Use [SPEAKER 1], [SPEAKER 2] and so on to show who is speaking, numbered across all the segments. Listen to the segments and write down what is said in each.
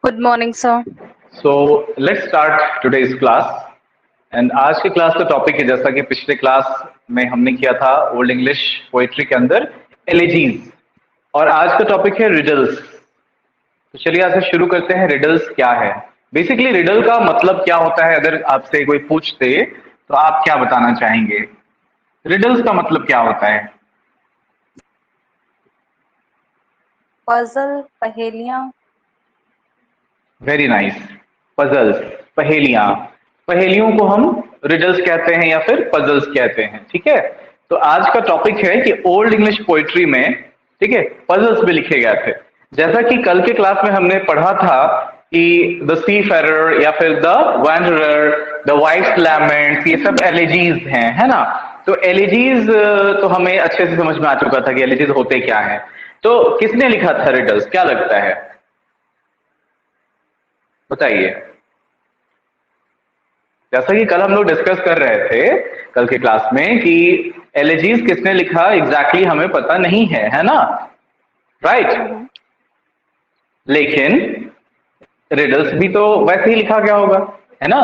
[SPEAKER 1] Good morning, sir.
[SPEAKER 2] So let's start today's class. And आज के class का topic है, जैसा कि पिछले क्लास में हमने किया था ओल्ड इंग्लिश पोएट्री के अंदर एलिजीज, और आज का टॉपिक है रिडल्स। तो चलिए आज से शुरू करते हैं। रिडल्स क्या है? बेसिकली रिडल का मतलब क्या होता है? अगर आपसे कोई पूछते तो आप क्या बताना चाहेंगे? रिडल्स का मतलब क्या होता है?
[SPEAKER 1] पजल, पहेलियां।
[SPEAKER 2] Very nice. पजल्स, पहेलियां। पहेलियों को हम रिडल्स कहते हैं या फिर पजल्स कहते हैं। ठीक है, तो आज का टॉपिक है कि ओल्ड इंग्लिश पोइट्री में, ठीक है, पजल्स भी लिखे गए थे। जैसा कि कल के क्लास में हमने पढ़ा था कि द सी फेरर या फिर the wanderer, the wives laments, ये सब एलिजीज हैं, है ना। तो एलिजीज तो हमें अच्छे से समझ में आ चुका था कि एलिजीज होते क्या हैं। तो किसने लिखा था रिडल्स, क्या लगता है? बताइए। जैसा कि कल हम लोग डिस्कस कर रहे थे कल के क्लास में कि एलिजीज किसने लिखा एग्जैक्टली हमें पता नहीं है ना, राइट। लेकिन रिडल्स भी तो वैसे ही लिखा गया होगा, है ना।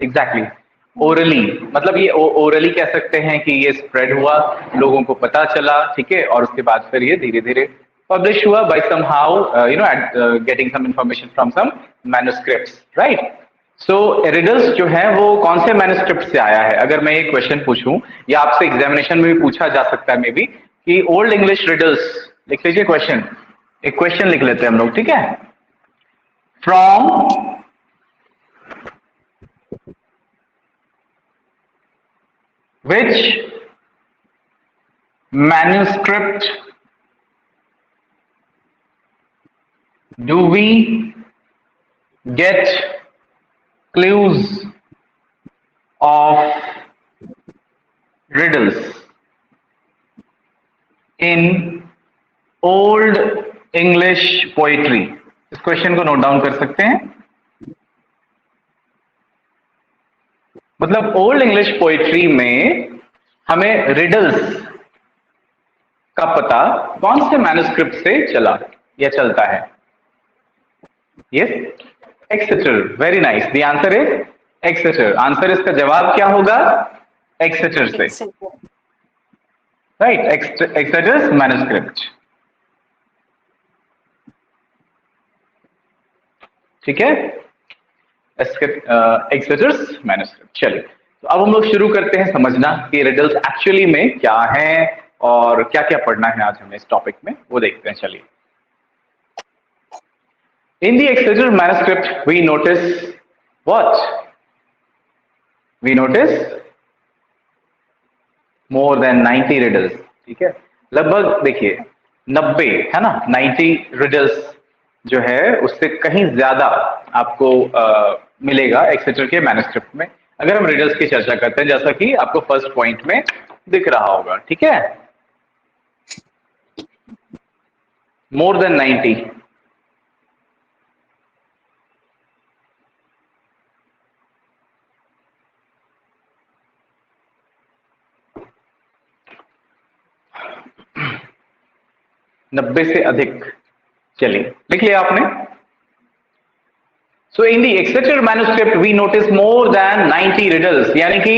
[SPEAKER 2] एग्जैक्टली ओरली, मतलब ये ओरली कह सकते हैं कि ये स्प्रेड हुआ, लोगों को पता चला, ठीक है, और उसके बाद फिर ये धीरे धीरे पब्लिश हुआ by somehow, getting some information from some manuscripts, right. So riddles जो है वो कौन से मैन्युस्क्रिप्ट से आया है? अगर मैं एक क्वेश्चन पूछूं, या आपसे एग्जामिनेशन में भी पूछा जा सकता है मे बी, कि ओल्ड इंग्लिश रिडल्स, लिख लीजिए क्वेश्चन, एक क्वेश्चन लिख लेते हैं हम लोग, ठीक है। From which manuscript do we get clues of riddles in old English poetry? इस क्वेश्चन को नोट डाउन कर सकते हैं। मतलब ओल्ड इंग्लिश पोइट्री में हमें रिडल्स का पता कौन से मैन्युस्क्रिप्ट से चला या चलता है? Yes, Exeter. Very nice, the answer is Exeter. Answer, इसका जवाब क्या होगा? एक्सेटर से, राइट। एक्सेटर्स मैन्युस्क्रिप्ट, ठीक है, एक्सेटर्स मैन्युस्क्रिप्ट। चलिए, तो अब हम लोग शुरू करते हैं समझना कि रिडल्स एक्चुअली में क्या हैं और क्या क्या पढ़ना है आज हमें इस टॉपिक में, वो देखते हैं। चलिए, in the Exeter manuscript we notice what? We notice more than 90 riddles, ठीक है। लगभग देखिए 90, है ना, 90 रिडल्स जो है उससे कहीं ज्यादा आपको मिलेगा एक्सेटर के मैन्युस्क्रिप्ट में, अगर हम रिडल्स की चर्चा करते हैं, जैसा कि आपको फर्स्ट पॉइंट में दिख रहा होगा, ठीक है। More than 90। नब्बे से अधिक। चलिए, लिख लिया आपने। So in the Exeter manuscript we notice more than 90 riddles, यानी कि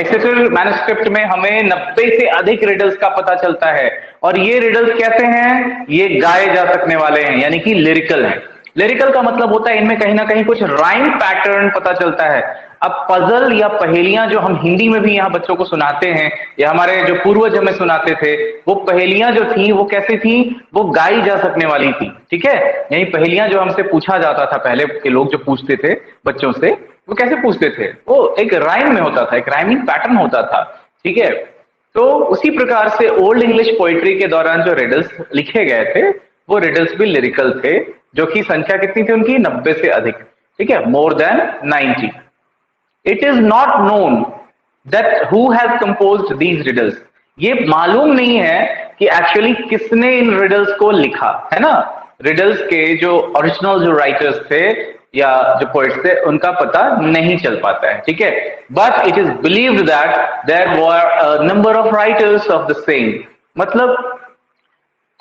[SPEAKER 2] एक्सेटर मैन्युस्क्रिप्ट में हमें 90 से अधिक रिडल्स का पता चलता है। और ये रिडल्स कैसे हैं? ये गाए जा सकने वाले हैं, यानी कि लिरिकल हैं। लिरिकल का मतलब होता है इनमें कहीं ना कहीं कुछ राइम पैटर्न पता चलता है। अब पजल या पहेलियां जो हम हिंदी में भी यहाँ बच्चों को सुनाते हैं, या हमारे जो पूर्वज हमें सुनाते थे, वो पहेलियां जो थी वो कैसी थी? वो गाई जा सकने वाली थी, ठीक है। यही पहेलियां जो हमसे पूछा जाता था, पहले के लोग जो पूछते थे बच्चों से, वो कैसे पूछते थे? वो एक राइम में होता था, एक राइमिंग पैटर्न होता था, ठीक है। तो उसी प्रकार से ओल्ड इंग्लिश पोइट्री के दौरान जो रिडल्स लिखे गए थे वो रिडल्स भी लिरिकल थे, जो कि संख्या कितनी थी उनकी? 90 से अधिक, ठीक है, more than 90। It is not known that who has composed these riddles. ये मालूम नहीं है कि एक्चुअली किसने इन रिडल्स को लिखा, है ना। रिडल्स के जो ओरिजिनल जो राइटर्स थे या जो पोइट्स थे उनका पता नहीं चल पाता है, ठीक है। But it is believed that there were a number of writers of the same. मतलब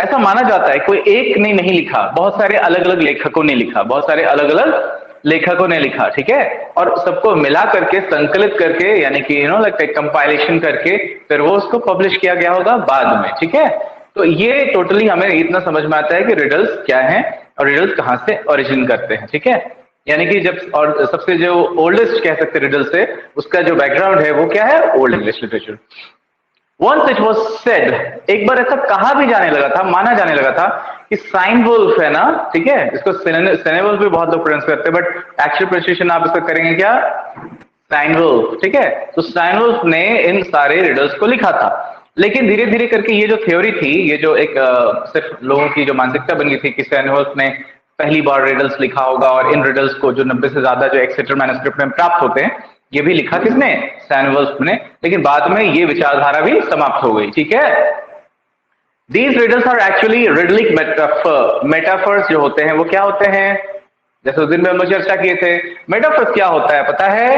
[SPEAKER 2] ऐसा माना जाता है, कोई एक ने नहीं लिखा, बहुत सारे अलग अलग लेखकों ने लिखा, बहुत सारे अलग अलग लेखकों ने लिखा, ठीक है, और सबको मिला करके संकलित करके, यानी कि लाइक कंपाइलेशन करके फिर वो उसको पब्लिश किया गया होगा बाद में, ठीक है। तो ये टोटली हमें इतना समझ में आता है कि रिडल्स क्या है और रिडल्स कहाँ से ओरिजिन करते हैं, ठीक है। यानी कि जब और सबसे जो ओल्डेस्ट कह सकते हैं रिडल्स है, उसका जो बैकग्राउंड है वो क्या है, old English literature. Once it was said, एक बार ऐसा कहा भी जाने लगा था, माना जाने लगा था कि साइन वुल्फ है ना, ठीक है, इसको सेनेवुल्फ भी बहुत लोग प्रोनाउंस करते हैं, बट एक्चुअल प्रोनाउंसिएशन आप इसका करेंगे क्या, साइन वुल्फ, ठीक है। तो साइन वुल्फ ने इन सारे रिडल्स को लिखा था, लेकिन धीरे धीरे करके ये जो थ्योरी थी, ये जो एक सिर्फ लोगों की जो मानसिकता बन गई थी कि साइन वुल्फ ने पहली बार रिडल्स लिखा होगा और इन रिडल्स को जो 90 से ज्यादा जो एक्सेटर मैन्युस्क्रिप्ट में प्राप्त होते हैं, ये भी लिखा किसने, सैमुअल्स ने, लेकिन बाद में ये विचारधारा भी समाप्त हो गई, ठीक है। These riddles are actually riddlic metaphor, metaphors जो होते हैं वो क्या होते हैं, जैसे उस दिन में हम लोग चर्चा किए थे। मेटाफर्स क्या होता है पता है,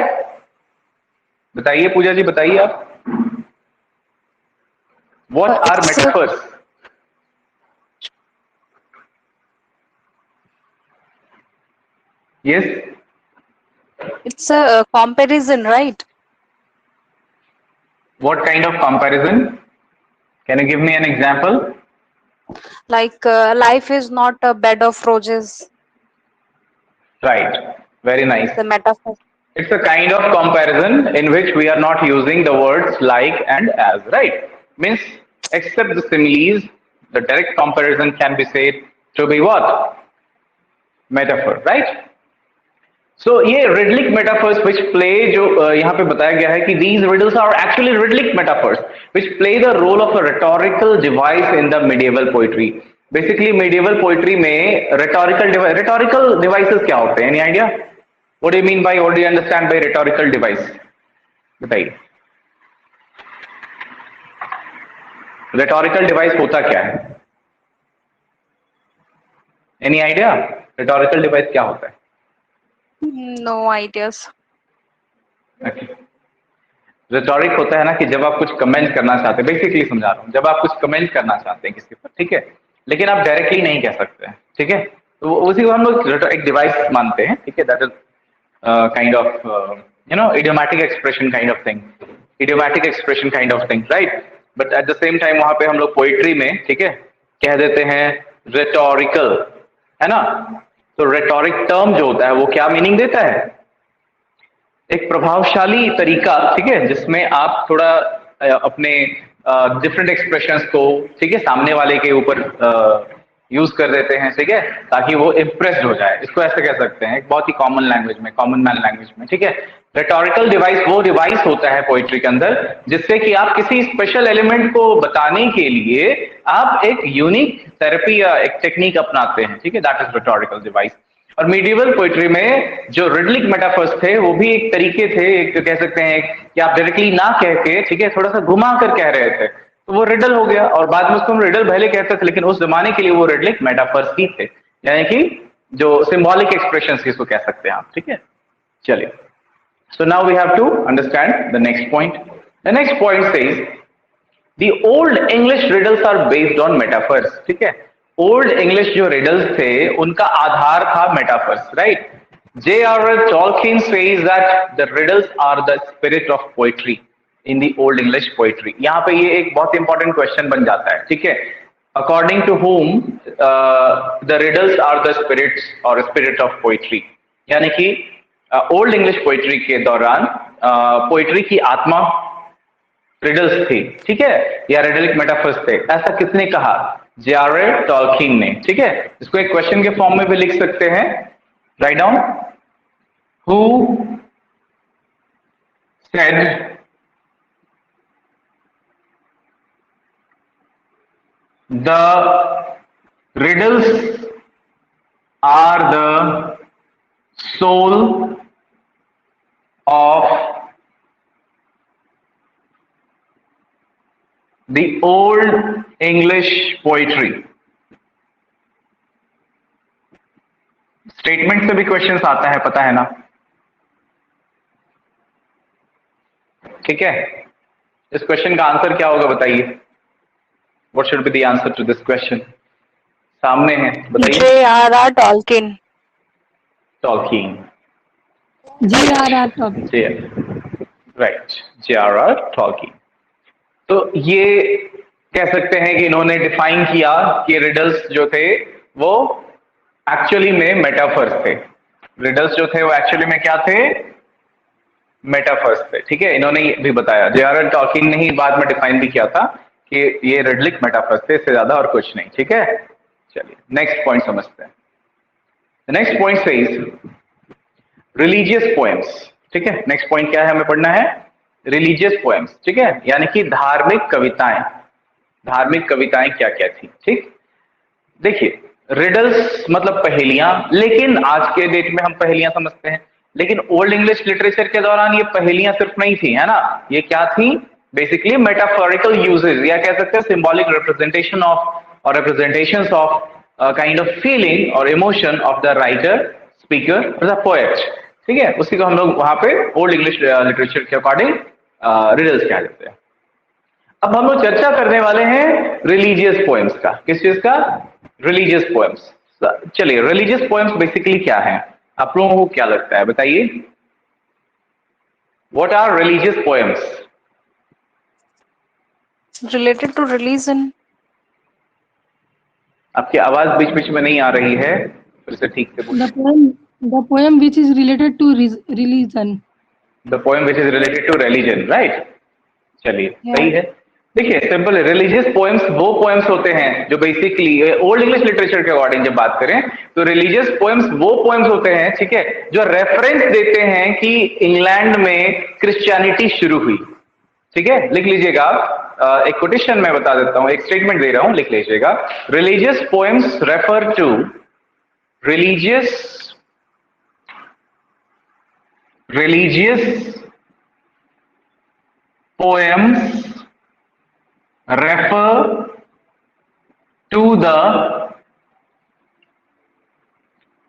[SPEAKER 2] बताइए पूजा जी, बताइए आप, what are metaphors. Yes,
[SPEAKER 1] It's a comparison, right?
[SPEAKER 2] what kind of comparison, can you give me an example?
[SPEAKER 1] Like life is not a bed of roses.
[SPEAKER 2] Right, very nice.
[SPEAKER 1] The metaphor.
[SPEAKER 2] It's a kind of comparison in which we are not using the words like and as, right? Means, except the similes, the direct comparison can be said to be what? Metaphor, right? So ये riddlic metaphors which play, जो यहाँ पे बताया गया है कि these riddles are actually riddlic metaphors which play the role of a rhetorical device in the medieval poetry. Basically medieval poetry में rhetorical devices क्या होते हैं? Any idea? What do you mean by, what do you understand by rhetorical device? बताइए, rhetorical device होता क्या है? Any idea? Rhetorical device क्या होता है?
[SPEAKER 1] No ideas.
[SPEAKER 2] Okay. रेटोरिक होता है ना कि जब आप कुछ कमेंट करना चाहते हैं, बेसिकली समझा रहा हूँ, जब आप कुछ कमेंट करना चाहते हैं किसी पर, ठीक है, लेकिन आप डायरेक्टली नहीं कह सकते हैं, ठीक है, तो उसी को हम लोग एक डिवाइस मानते हैं, ठीक है, that is kind of idiomatic expression kind of thing, idiomatic expression kind of thing, right. But at the same time वहां पे हम लोग पोइट्री में, ठीक है, कह देते हैं रेटोरिकल, है ना। तो रेटोरिक टर्म जो होता है वो क्या मीनिंग देता है, एक प्रभावशाली तरीका, ठीक है, जिसमें आप थोड़ा अपने डिफरेंट एक्सप्रेशंस को, ठीक है, सामने वाले के ऊपर यूज कर देते हैं, ठीक है, ताकि वो इम्प्रेस्ड हो जाए, इसको ऐसे कह सकते हैं, एक बहुत ही कॉमन लैंग्वेज में, कॉमन मैन लैंग्वेज में, ठीक है। रेटोरिकल डिवाइस वो डिवाइस होता है पोइट्री के अंदर जिससे कि आप किसी स्पेशल एलिमेंट को बताने के लिए आप एक यूनिक थेरेपी या एक टेक्निक अपनाते हैं, ठीक है, दैट इज रेटोरिकल डिवाइस। और मीडिएवल पोइट्री में जो रिडलिक मेटाफर्स थे वो भी एक तरीके थे, एक कह सकते हैं कि आप डायरेक्टली ना कह के, ठीक है, थोड़ा सा घुमा कर कह रहे थे, तो वो रिडल हो गया, और बाद में उसको हम रिडल पहले कहते थे, लेकिन उस जमाने के लिए वो रिडलिक मेटाफर्स ही थे, यानी कि जो सिंबॉलिक एक्सप्रेशंस जिसको कह सकते हैं आप, ठीक है। चलिए, so now we have to understand the next point. The next point says the old English riddles are based on metaphors, ठीक है। ओल्ड इंग्लिश जो रिडल्स थे उनका आधार था metaphors, right. J.R.R. Tolkien says that the riddles are the spirit of poetry in the old English poetry. यहाँ पे ये एक बहुत इंपॉर्टेंट क्वेश्चन बन जाता है, ठीक है। According to whom the riddles are the spirits or spirit of poetry, यानी कि ओल्ड इंग्लिश पोइट्री के दौरान पोइट्री की आत्मा रिडल्स थी, ठीक है, या रिडलिक मेटाफर्स थे, ऐसा किसने कहा, J.R.R. टॉल्किन ने, ठीक है। इसको एक क्वेश्चन के फॉर्म में भी लिख सकते हैं, write down, who said the riddles are the soul of the old English poetry? Statement से भी क्वेश्चंस आता है, पता है ना, ठीक है। इस क्वेश्चन का आंसर क्या होगा बताइए, what should be the answer to this question? सामने है, बताइए।
[SPEAKER 1] J.R.R. Tolkien.
[SPEAKER 2] Tolkien.
[SPEAKER 3] J.R.R. Tolkien.
[SPEAKER 2] Right, J.R.R. Tolkien. तो ये कह सकते हैं कि इन्होंने डिफाइन किया कि रिडल्स जो थे वो एक्चुअली में मेटाफर्स थे। रिडल्स जो थे वो एक्चुअली में क्या थे? मेटाफर्स थे। ठीक है, इन्होंने ये भी बताया, J.R.R. टॉलकिन ने ही बाद में डिफाइन भी किया था कि ये रिडलिक मेटाफर्स थे, इससे ज्यादा और कुछ नहीं। ठीक है, चलिए नेक्स्ट पॉइंट समझते हैं। Next point says religious poems. ठीक है, नेक्स्ट पॉइंट क्या है हमें पढ़ना है? Religious poems. ठीक है, यानी कि धार्मिक कविताएं। धार्मिक कविताएं क्या क्या थी? ठीक, देखिए रिडल्स मतलब पहेलियां, लेकिन आज के डेट में हम पहेलियां समझते हैं, लेकिन ओल्ड इंग्लिश लिटरेचर के दौरान ये पहेलियां सिर्फ नहीं थी, है ना? ये क्या थी? बेसिकली मेटाफोरिकल यूजेस, या कह सकते हैं सिंबॉलिक रिप्रेजेंटेशन ऑफ और representations of kind of feeling और emotion of the writer, speaker और द पोएट। ठीक है, उसी को हम लोग वहां पे ओल्ड इंग्लिश लिटरेचर के अकॉर्डिंग रिडल्स कह देते हैं। अब हम लोग चर्चा करने वाले हैं रिलीजियस पोएम्स का। किस चीज का? Religious poems. चलिए, रिलीजियस पोएम्स बेसिकली क्या है, आप लोगों को क्या लगता है, बताइए। What are religious poems?
[SPEAKER 1] Related to religion.
[SPEAKER 2] आपकी आवाज बीच बीच में नहीं आ रही है, फिर से ठीक से बोलिए।
[SPEAKER 3] The poem which is related to religion.
[SPEAKER 2] The poem which is related to religion, right? चलिए, सही है। देखिए सिंपल है, रिलीजियस पोएम्स वो पोएम्स होते हैं जो बेसिकली ओल्ड इंग्लिश लिटरेचर के अकॉर्डिंग जब बात करें तो रिलीजियस पोएम्स वो पोएम्स होते हैं, ठीक है, जो रेफरेंस देते हैं कि इंग्लैंड में क्रिश्चियनिटी शुरू हुई। ठीक है, लिख लीजिएगा, एक कोटेशन मैं बता देता हूं, एक स्टेटमेंट दे रहा हूं, लिख लीजिएगा। Religious poems refer to religious poems refer to the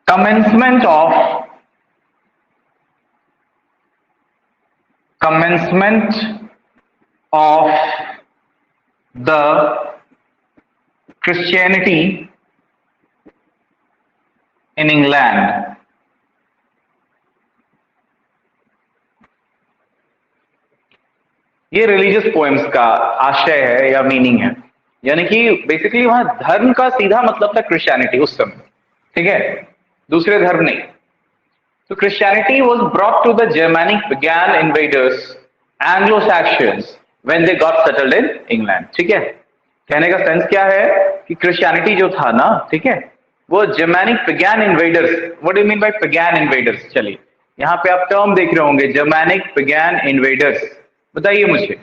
[SPEAKER 2] commencement of the Christianity in England. ये रिलीजियस पोएम्स का आशय है या मीनिंग है, यानी कि बेसिकली वहां धर्म का सीधा मतलब था क्रिश्चियनिटी उस समय। ठीक है, दूसरे धर्म नहीं। तो Christianity was brought to the Germanic pagan invaders Anglo Saxons when they got settled in England. ठीक है, कहने का सेंस क्या है कि क्रिश्चियनिटी जो था ना, ठीक है, वो Germanic pagan invaders. What do you mean bye pagan invaders? चलिए, यहाँ पे आप टर्म देख रहे होंगे, जर्मैनिक पैगन इन्वेडर्स। बताइए मुझे,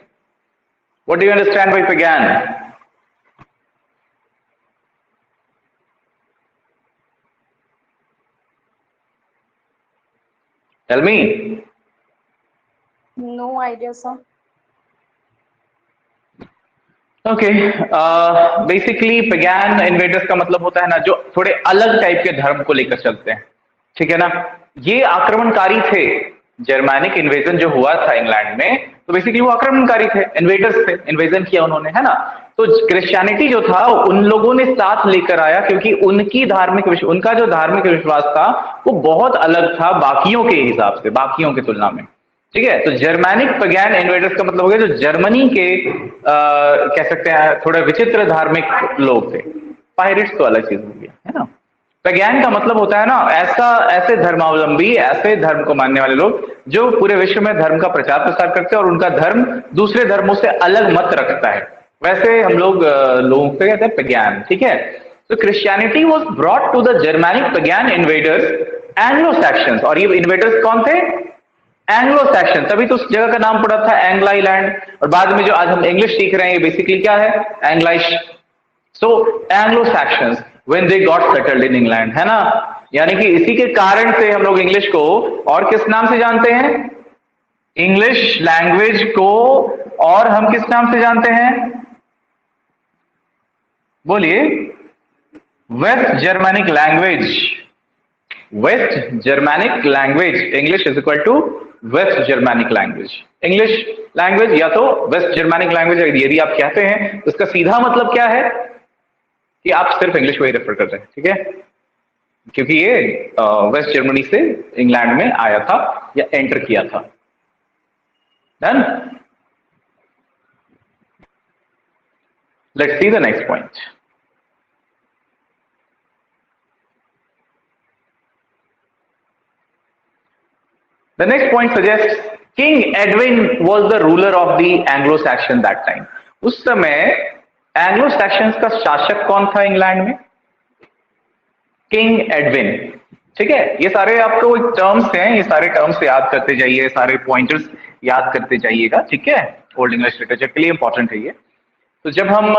[SPEAKER 2] what do you understand by pagan? Tell me.
[SPEAKER 1] No idea, sir.
[SPEAKER 2] Okay, basically pagan invaders का मतलब होता है ना, जो थोड़े अलग टाइप के धर्म को लेकर चलते हैं। ठीक है ना, ये आक्रमणकारी थे। जर्मैनिक इन्वेजन जो हुआ था इंग्लैंड में, तो बेसिकली वो आक्रमणकारी थे, इन्वेडर्स थे, इन्वेजन किया उन्होंने, है ना। तो क्रिश्चियनिटी जो था उन लोगों ने साथ लेकर आया, क्योंकि उनका जो धार्मिक विश्वास था वो बहुत अलग था बाकियों के हिसाब से, बाकियों की तुलना में। ठीक है, तो जर्मैनिक पैगन इन्वेडर्स का मतलब हो गया जो जर्मनी के कह सकते हैं थोड़े विचित्र धार्मिक लोग थे। पायरेट्स तो अलग चीज हो गया, है ना। पैगन का मतलब होता है ना ऐसे धर्मावलंबी, ऐसे धर्म को मानने वाले लोग जो पूरे विश्व में धर्म का प्रचार प्रसार करते हैं और उनका धर्म दूसरे धर्मों से अलग मत रखता है, वैसे हम लोगों को कहते हैं पैगन। ठीक है, तो Christianity was brought to the Germanic pagan invaders Anglo Saxons. और ये इन्वेडर्स कौन थे? Anglo Saxon. तभी तो उस जगह का नाम पड़ा था एंग्लाई लैंड, और बाद में जो आज हम इंग्लिश सीख रहे हैं ये बेसिकली क्या है? English. So Anglo Saxons when they got settled in England, है ना। यानी कि इसी के कारण से हम लोग इंग्लिश को और किस नाम से जानते हैं? इंग्लिश लैंग्वेज को और हम किस नाम से जानते हैं? बोलिए। West Germanic language. West Germanic language, English is equal to West Germanic language. English language या तो वेस्ट जर्मैनिक लैंग्वेज यदि आप कहते हैं तो उसका सीधा मतलब क्या है कि आप सिर्फ इंग्लिश को ही रेफर कर रहे हैं, ठीक है, क्योंकि ये वेस्ट जर्मनी से इंग्लैंड में आया था या एंटर किया था। Done. Let's see the next point. The next point suggests King Edwin was the ruler of the Anglo-Saxon that time. उस समय एंग्लो सैक्शंस का शासक कौन था इंग्लैंड में? King Edwin. ठीक है, ये सारे आपको टर्म्स हैं, ये सारे टर्म्स याद करते जाइए, सारे पॉइंटर्स याद करते जाइएगा, ठीक है, ओल्ड इंग्लिश लिटरेचर के लिए इंपॉर्टेंट है ये। तो जब हम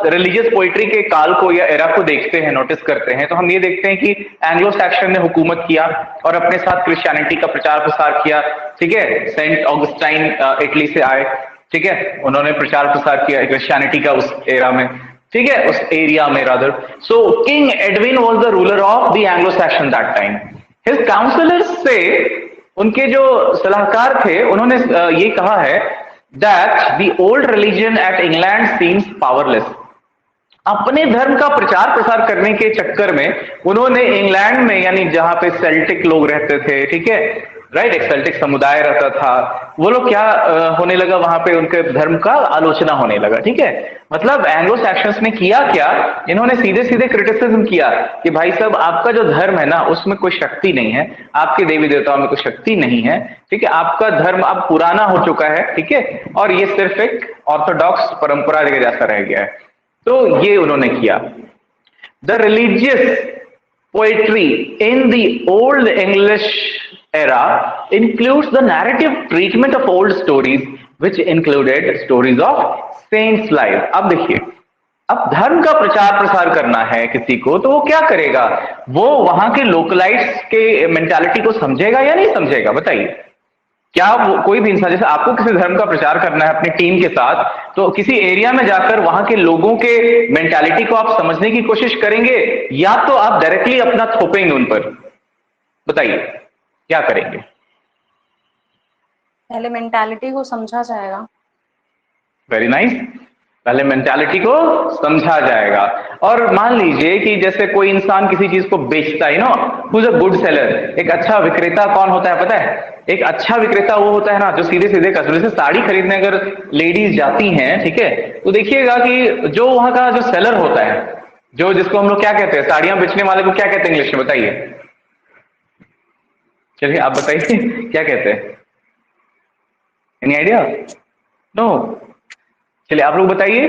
[SPEAKER 2] रिलीजियस पोइट्री के काल को या एरा को देखते हैं, नोटिस करते हैं, तो हम ये देखते हैं कि एंग्लो सैक्सन ने हुकूमत किया और अपने साथ क्रिश्चियनिटी का प्रचार प्रसार किया, ठीक है। सेंट ऑगस्टाइन इटली से आए, ठीक है, उन्होंने प्रचार प्रसार किया क्रिश्चियनिटी का उस एरा में, ठीक है, उस एरिया में rather. So King Edwin was the ruler of the Anglo Saxon that time. His counsellors से, उनके जो सलाहकार थे, उन्होंने ये कहा है that the old religion at England seems powerless। अपने धर्म का प्रचार प्रसार करने के चक्कर में उन्होंने इंग्लैंड में, यानी जहां पे सेल्टिक लोग रहते थे, ठीक है, राइट, एक सेल्टिक समुदाय रहता था, वो लोग क्या होने लगा, वहां पे उनके धर्म का आलोचना होने लगा, ठीक है। मतलब एंग्लो सैक्सन्स ने किया क्या, इन्होंने सीधे सीधे क्रिटिसिज्म किया कि भाई साहब आपका जो धर्म है ना उसमें कोई शक्ति नहीं है, आपके देवी देवताओं में कोई शक्ति नहीं है, ठीक है, आपका धर्म अब पुराना हो चुका है, ठीक है, और ये सिर्फ एक ऑर्थोडॉक्स परंपरा के जैसा रह गया है। तो ये उन्होंने किया। The religious poetry in the old English era includes the narrative treatment of old stories which included stories of saints life। अब देखिए, अब धर्म का प्रचार प्रसार करना है किसी को, तो वो क्या करेगा, वो वहां के लोकलाइट्स के मेंटालिटी को समझेगा या नहीं समझेगा, बताइए। क्या कोई भी इंसान, जैसे आपको किसी धर्म का प्रचार करना है अपनी टीम के साथ, तो किसी एरिया में जाकर वहां के लोगों के मेंटालिटी को आप समझने की कोशिश करेंगे या तो आप डायरेक्टली अपना थोपेंगे उन पर, बताइए क्या करेंगे?
[SPEAKER 1] पहले मेंटालिटी को समझा जाएगा।
[SPEAKER 2] वेरी नाइस, पहले मेंटालिटी को समझा जाएगा। और मान लीजिए कि जैसे कोई इंसान किसी चीज को बेचता है ना, who is a good seller. एक अच्छा विक्रेता कौन होता है पता है? एक अच्छा विक्रेता वो होता है ना जो सीधे सीधे कस्टमर से साड़ी खरीदने अगर लेडीज जाती हैं, ठीक है, तो देखिएगा कि जो वहां का जो सेलर होता है, जो जिसको हम लोग क्या कहते हैं, साड़ियां बेचने वाले को क्या कहते हैं इंग्लिश में, बताइए। चलिए आप बताइए क्या कहते हैं, एनी आइडिया? नो, चलिए आप लोग बताइए,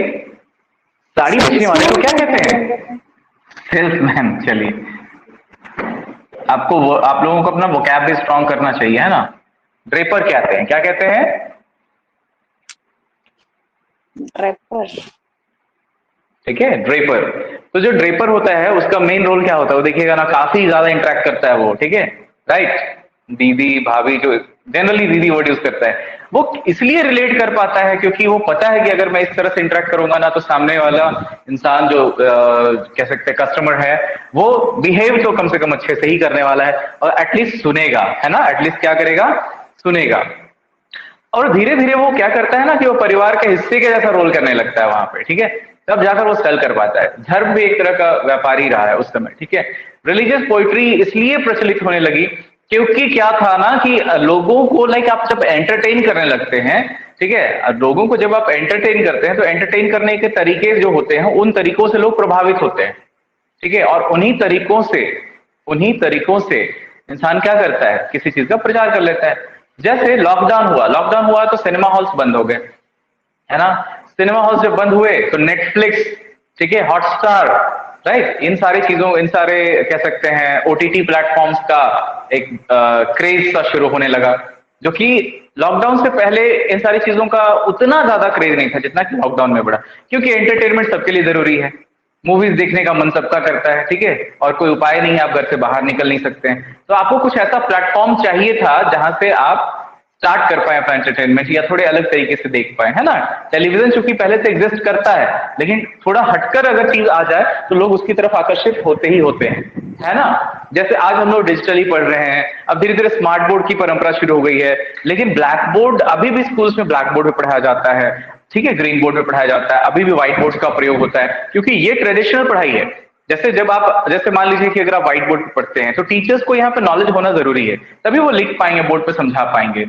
[SPEAKER 2] साड़ी बेचने वाले को क्या कहते हैं? सेल्समैन। चलिए आपको आप लोगों को अपना वोकैब भी स्ट्रॉन्ग करना चाहिए, है ना। ड्रेपर कहते हैं, क्या कहते हैं?
[SPEAKER 1] ड्रेपर,
[SPEAKER 2] ठीक है, ड्रेपर। तो जो ड्रेपर होता है उसका मेन रोल क्या होता है, वो देखिएगा ना, काफी ज्यादा इंटरेक्ट करता है वो, ठीक है, राइट। दीदी भाभी, जो जनरली दीदी वर्ड यूज करता है, वो इसलिए रिलेट कर पाता है क्योंकि वो पता है कि अगर मैं इस तरह से इंटरेक्ट करूंगा ना, तो सामने वाला इंसान जो कह सकते हैं कस्टमर है, वो बिहेव तो कम से कम अच्छे से ही करने वाला है और एटलीस्ट सुनेगा, है ना, एटलीस्ट क्या करेगा, सुनेगा। और धीरे धीरे वो क्या करता है ना कि वो परिवार के हिस्से के जैसा रोल करने लगता है वहां पे, ठीक है, तब जाकर वो सेल कर पाता है। धर्म भी एक तरह का व्यापारी रहा है उस समय, ठीक है। रिलीजियस पोइट्री इसलिए प्रचलित होने लगी क्योंकि क्या था ना कि लोगों को, लाइक आप जब एंटरटेन करने लगते हैं, ठीक है, लोगों को जब आप एंटरटेन करते हैं तो एंटरटेन करने के तरीके जो होते हैं उन तरीकों से लोग प्रभावित होते हैं, ठीक है, और उन्हीं तरीकों से इंसान क्या करता है, किसी चीज का प्रचार कर लेता है। जैसे लॉकडाउन हुआ तो सिनेमा हॉल्स बंद हो गए, है ना। सिनेमा हॉल्स जब बंद हुए तो नेटफ्लिक्स, ठीक है, हॉटस्टार, राइट, इन सारी चीजों, इन सारे कह सकते हैं ओटीटी प्लेटफॉर्म्स का एक क्रेज सा शुरू होने लगा, जो कि लॉकडाउन से पहले इन सारी चीजों का उतना ज्यादा क्रेज नहीं था जितना कि लॉकडाउन में बढ़ा, क्योंकि एंटरटेनमेंट सबके लिए जरूरी है। मूवीज देखने का मन सबका करता है, ठीक है, और कोई उपाय नहीं है, आप घर से बाहर निकल नहीं सकते हैं, तो आपको कुछ ऐसा प्लेटफॉर्म चाहिए था जहां से आप स्टार्ट कर पाए अपना एंटरटेनमेंट या थोड़े अलग तरीके से देख पाए, है ना। टेलीविजन चूंकि पहले से एग्जिस्ट करता है, लेकिन थोड़ा हटकर अगर चीज आ जाए तो लोग उसकी तरफ आकर्षित होते ही होते हैं, है ना। जैसे आज हम लोग डिजिटली पढ़ रहे हैं, अब धीरे धीरे स्मार्ट बोर्ड की परंपरा शुरू हो गई है, लेकिन ब्लैक बोर्ड अभी भी स्कूल्स में ब्लैक बोर्ड में पढ़ाया जाता है, ठीक है, ग्रीन बोर्ड में पढ़ाया जाता है, अभी भी व्हाइट बोर्ड का प्रयोग होता है, क्योंकि ये ट्रेडिशनल पढ़ाई है। जैसे जब आप, जैसे मान लीजिए कि अगर आप व्हाइट बोर्ड पर पढ़ते हैं तो टीचर्स को यहाँ पे नॉलेज होना जरूरी है, तभी वो लिख पाएंगे, बोर्ड पे समझा पाएंगे।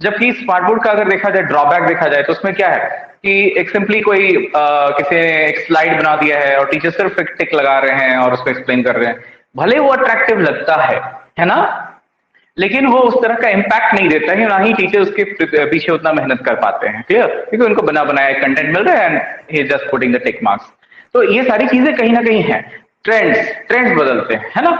[SPEAKER 2] जबकि स्मार्ट बोर्ड का अगर देखा जाए, ड्रॉबैक देखा जाए, तो उसमें क्या है कि एक सिंपली कोई किसी ने एक स्लाइड बना दिया है और टीचर सिर्फ एक टिक लगा रहे हैं और उसको एक्सप्लेन कर रहे हैं, भले वो अट्रैक्टिव लगता है ना, लेकिन वो उस तरह का इम्पैक्ट नहीं देता है, ना ही टीचर उसके पीछे उतना मेहनत कर पाते हैं, क्लियर, क्योंकि उनको बना बनाया कंटेंट मिल रहा है and he just putting the tick marks. तो ये सारी चीजें कहीं ना कहीं है, ट्रेंड्स बदलते हैं, है ना।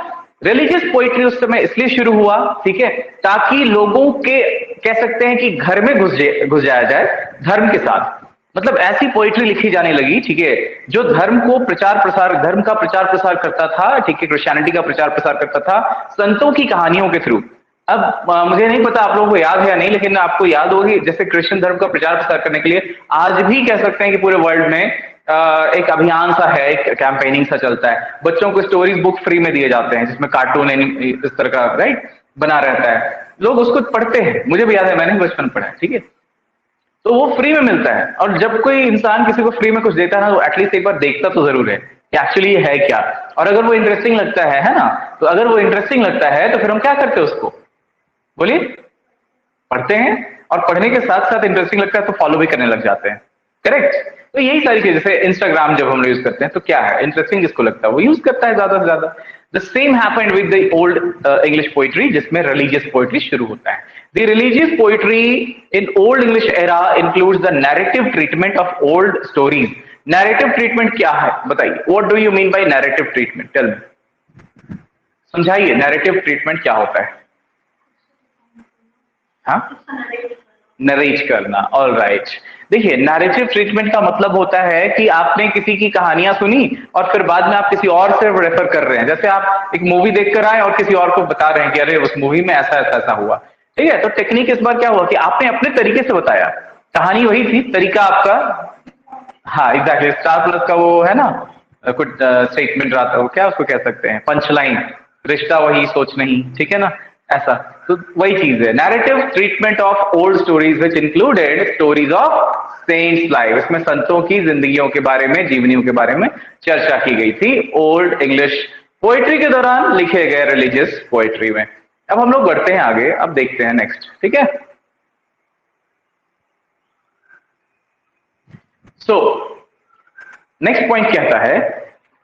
[SPEAKER 2] रिलीजियस पोइट्री उस समय इसलिए शुरू हुआ, ठीक है, ताकि लोगों के, कह सकते हैं कि घर में घुस जाया जाए धर्म के साथ। मतलब ऐसी पोइट्री लिखी जाने लगी, ठीक है, जो धर्म का प्रचार प्रसार करता था, ठीक है, क्रिश्चियनिटी का प्रचार प्रसार करता था संतों की कहानियों के थ्रू। अब मुझे नहीं पता आप लोगों को याद है या नहीं, लेकिन आपको याद होगी, जैसे क्रिश्चियन धर्म का प्रचार प्रसार करने के लिए आज भी कह सकते हैं कि पूरे वर्ल्ड में एक अभियान सा है, एक कैंपेनिंग सा चलता है। बच्चों को स्टोरीज बुक फ्री में दिए जाते हैं, जिसमें कार्टून इस तरह का राइट बना रहता है, लोग उसको पढ़ते हैं, मुझे भी याद है, मैंने बचपन पढ़ा है, ठीक है। तो वो फ्री में मिलता है, और जब कोई इंसान किसी को फ्री में कुछ देता है ना, तो एटलीस्ट एक बार देखता तो जरूर है कि एक्चुअली ये है क्या, और अगर वो इंटरेस्टिंग लगता है ना, तो अगर वो इंटरेस्टिंग लगता है तो फिर हम क्या करते हैं, उसको बोलिए, पढ़ते हैं, और पढ़ने के साथ साथ इंटरेस्टिंग लगता है तो फॉलो भी करने लग जाते हैं, करेक्ट। तो यही सारी चीजें, जैसे इंस्टाग्राम जब हम यूज करते हैं तो क्या है, इंटरेस्टिंग जिसको लगता है वो यूज करता है ज्यादा से ज्यादा। The same happened with the old English poetry, जिसमें रिलीजियस पोइट्री शुरू होता है। The religious poetry in old English era includes the narrative treatment of old stories. Narrative treatment क्या है बताइए, what do you mean by narrative treatment, tell me, समझाइए, narrative treatment क्या होता है। हाँ, नरेट करना, ऑल राइट। देखिए, नैरेटिव ट्रीटमेंट का मतलब होता है कि आपने किसी की कहानियां सुनी और फिर बाद में आप किसी और से रेफर कर रहे हैं। जैसे आप एक मूवी देख कर आए और किसी और को बता रहे हैं कि अरे उस मूवी में ऐसा ऐसा ऐसा हुआ, ठीक है। तो टेक्निक इस बार क्या हुआ कि आपने अपने तरीके से बताया, कहानी वही थी, तरीका आपका, हाँ एग्जैक्टली, स्टार प्लस का वो है ना, कुछ स्टेटमेंट रहता है, वो क्या उसको कह सकते हैं, पंच लाइन, रिश्ता वही सोच नहीं, ठीक है ना, ऐसा। तो वही चीज है, narrative treatment of old stories which included stories of cents life. इसमें संतों की जिंदगियों के बारे में, जीवनियों के बारे में चर्चा की गई थी ओल्ड इंग्लिश पोइट्री के दौरान लिखे गए रिलीजियस पोइट्री में। अब हम लोग बढ़ते हैं आगे, अब देखते हैं नेक्स्ट, ठीक है। सो नेक्स्ट पॉइंट कहता है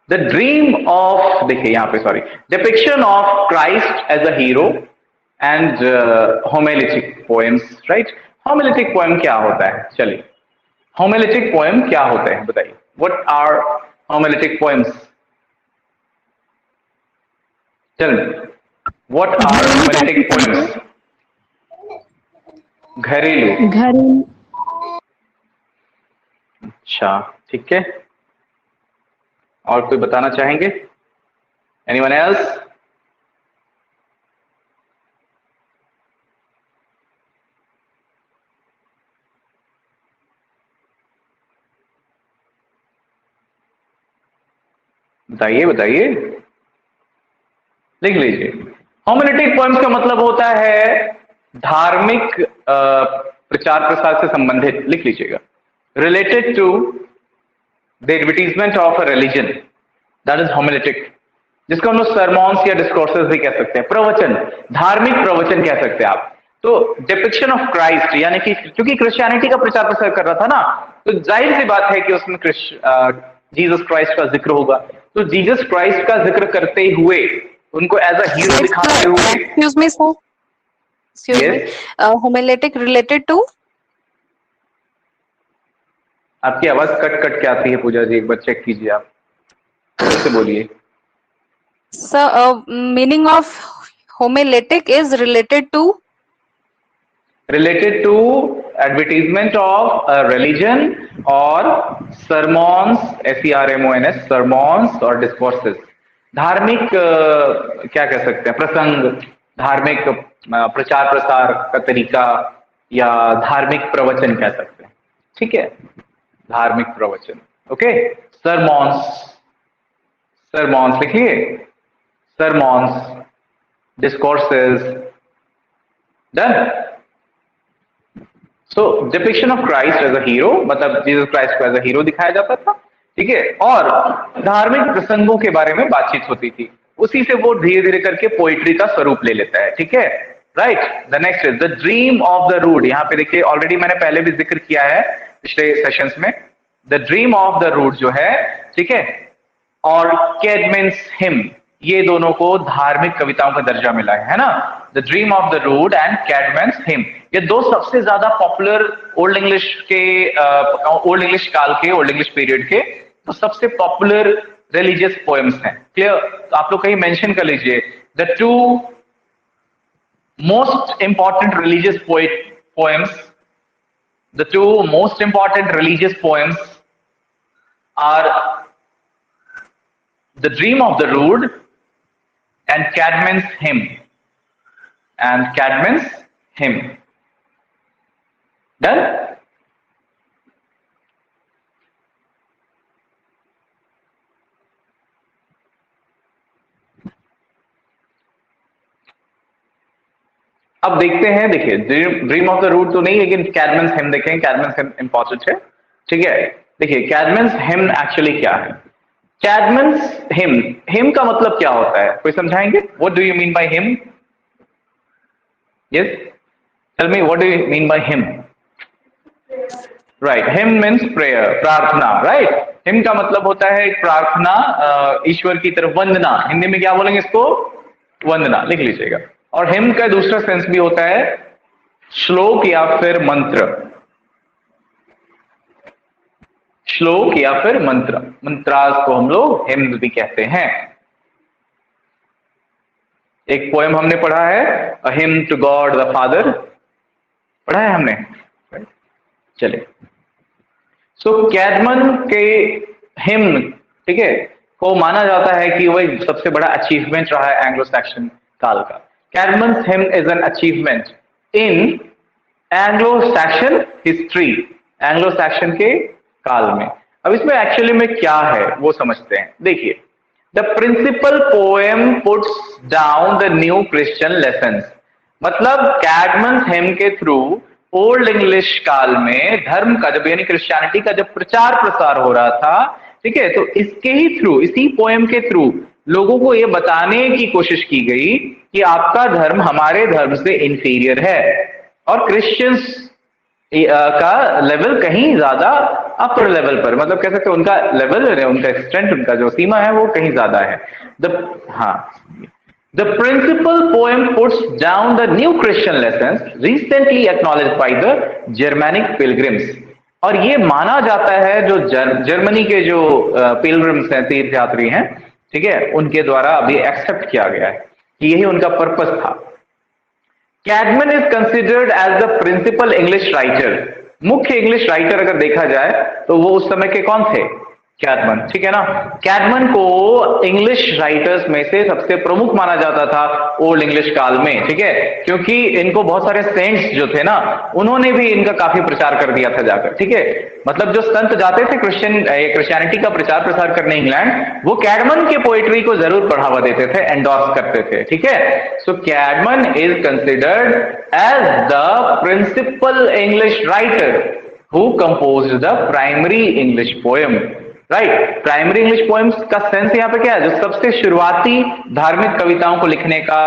[SPEAKER 2] द ड्रीम ऑफ, देखिए यहां पे sorry, depiction of Christ as a hero and homiletic poems, right. Homiletic poem क्या होता है, चलिए, होमिलेटिक पोएम क्या होते हैं बताइए, व्हाट आर होमिलेटिक पोएम्स, चलिए, व्हाट आर होमिलेटिक पोएम्स। घरेलू, अच्छा, ठीक है, और कोई बताना चाहेंगे, एनीवन एल्स। बताइए बताइए, लिख लीजिए। होमिलेटिक पोएम्स का मतलब होता है धार्मिक प्रचार प्रसार से संबंधित, लिख लीजिएगा, related to the advertisement of a religion, that is homiletic, जिसको हम लोग सरमॉन्स या डिस्कोर्सेस भी कह सकते हैं, प्रवचन, धार्मिक प्रवचन कह सकते हैं आप। तो डिपिक्शन ऑफ क्राइस्ट, यानी कि क्योंकि क्रिश्चियनिटी का प्रचार प्रसार कर रहा था ना, तो जाहिर सी बात है कि उसमें जीसस क्राइस्ट का जिक्र होगा। तो जीसस क्राइस्ट का जिक्र करते हुए, उनको एज अ हीरो दिखाते हुए,
[SPEAKER 1] excuse me sir, excuse me, homiletic related to,
[SPEAKER 2] आपकी आवाज कट कट के आती है पूजा जी, एक बार चेक कीजिए, आप फिर से बोलिए।
[SPEAKER 1] Sir meaning of homiletic is related to
[SPEAKER 2] advertisement of religion और सरमॉन्स, SERMONS, सरमॉन्स और डिस्कोर्सेस, धार्मिक क्या कह सकते हैं, प्रसंग, धार्मिक प्रचार प्रसार का तरीका, या धार्मिक प्रवचन कह सकते हैं, ठीक है, धार्मिक प्रवचन, ओके। सरमॉन्स, सरमॉन्स लिखिए, sermons, discourses. Done. So depiction of Christ as a hero, मतलब जीसस क्राइस्ट को एज अ हीरो दिखाया जाता था, ठीक है, और धार्मिक प्रसंगों के बारे में बातचीत होती थी, उसी से वो धीरे धीरे करके पोइट्री का स्वरूप ले लेता है, ठीक है, right. The next is the dream of the rood. यहाँ पे देखिए ऑलरेडी मैंने पहले भी जिक्र किया है पिछले सेशंस में, the dream of the rood जो है, ठीक है, और कैडमेंस हिम, ये दोनों को धार्मिक कविताओं का दर्जा मिला है ना। The dream of the rood and Caedmon's hymn, ये दो सबसे ज्यादा पॉपुलर ओल्ड इंग्लिश के ओल्ड इंग्लिश काल के, ओल्ड इंग्लिश पीरियड के तो सबसे पॉपुलर रिलीजियस पोएम्स हैं। क्लियर? तो आप लोग कहीं मेंशन कर लीजिए the two most important religious poems, the two most important religious poems are The Dream of the Rood and Cadman's Hymn. And Cadman's Hymn. Done? अब देखते हैं, देखिए ड्रीम ऑफ द रूड तो नहीं, लेकिन कैडमेंस हिम देखें। कैडमेंस हिम इंपॉर्टेंट है, ठीक है। देखिए कैडमेंस हिम एक्चुअली क्या है। कैडमेंस हिम, हिम का मतलब क्या होता है, कोई समझाएंगे? What do you mean by hymn? Yes, tell me what do you mean by hymn? Right, hymn means prayer, प्रार्थना, राइट। हिम का मतलब होता है प्रार्थना, ईश्वर की तरफ वंदना। हिंदी में क्या बोलेंगे इसको? वंदना, लिख लीजिएगा। और हिम का दूसरा सेंस भी होता है श्लोक या फिर मंत्र, श्लोक या फिर मंत्र। मंत्रास को हम लोग हिम्न भी कहते हैं। एक पोएम हमने पढ़ा है, a hymn to God the father, पढ़ा है हमने, चलिए। सो कैडमन के हिम्न, ठीक है, को माना जाता है कि वह सबसे बड़ा अचीवमेंट रहा है एंग्लो सैक्सन काल का। Caedmon's hymn is an achievement in Anglo Saxon history, Anglo Saxon के काल में। अब इसमें एक्चुअली में क्या है वो समझते हैं। देखिए, the principal poem puts down the new Christian lessons, मतलब कैडमन्स हिम के थ्रू ओल्ड इंग्लिश काल में धर्म का, जब यानी क्रिश्चियनिटी का जब प्रचार प्रसार हो रहा था, ठीक है, तो इसके ही थ्रू, इसी पोएम के थ्रू लोगों को ये बताने की कोशिश की गई कि आपका धर्म हमारे धर्म से इंफीरियर है और क्रिश्चियंस का लेवल कहीं ज्यादा अपर लेवल पर, मतलब कह सकते हैं उनका लेवल, उनका एक्सटेंट, उनका जो सीमा है वो कहीं ज्यादा है। The principal poem puts down the new Christian lessons recently acknowledged by the Germanic pilgrims, और ये माना जाता है जो जर्मनी के जो पिलग्रिम्स हैं, तीर्थयात्री हैं, ठीक है, उनके द्वारा अभी एक्सेप्ट किया गया है कि यही उनका पर्पस था। Caedmon is considered as the principal English writer, मुख्य इंग्लिश राइटर अगर देखा जाए तो वो उस समय के कौन थे? कैडमन, ठीक है ना। कैडमन को इंग्लिश राइटर्स में से सबसे प्रमुख माना जाता था ओल्ड इंग्लिश काल में, ठीक है, क्योंकि इनको बहुत सारे सेंट्स जो थे ना, उन्होंने भी इनका काफी प्रचार कर दिया था जाकर, ठीक है। मतलब जो संत जाते थे क्रिश्चियनिटी का प्रचार प्रसार करने इंग्लैंड, वो कैडमन के पोएट्री को जरूर बढ़ावा देते थे, एंडोर्स करते थे, ठीक है। So Caedmon is considered as the principal English writer who composed the primary English poem, right. Primary English poems का सेंस यहाँ पे क्या है? जो सबसे शुरुआती धार्मिक कविताओं को लिखने का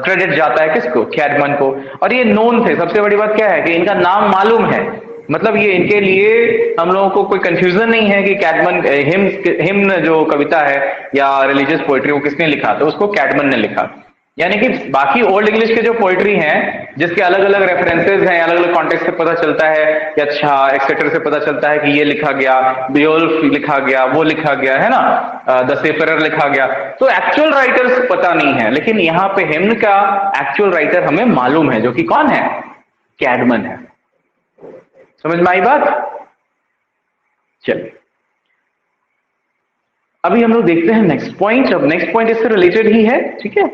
[SPEAKER 2] क्रेडिट जाता है किसको? कैडमन को। और ये नोन थे, सबसे बड़ी बात क्या है कि इनका नाम मालूम है, मतलब ये इनके लिए हम लोगों को कोई कंफ्यूजन नहीं है कि कैडमन हिम्न जो कविता है या रिलीजियस पोएट्री वो किसने लिखा, तो उसको कैडमन ने लिखा। यानी कि बाकी ओल्ड इंग्लिश के जो पोएट्री हैं, जिसके अलग अलग रेफरेंसेस हैं, अलग अलग कॉन्टेक्स्ट से पता चलता है कि अच्छा एक्सेटर से पता चलता है कि ये लिखा गया, बियोल्फ लिखा गया, वो लिखा गया है ना, द सेफरर लिखा गया, तो एक्चुअल राइटर्स पता नहीं है। लेकिन यहाँ पे हिम्न का एक्चुअल राइटर हमें मालूम है, जो कि कौन है? कैडमन है। समझ में आई बात? चलिए अभी हम लोग देखते हैं नेक्स्ट पॉइंट। अब नेक्स्ट पॉइंट इससे रिलेटेड ही है, ठीक है।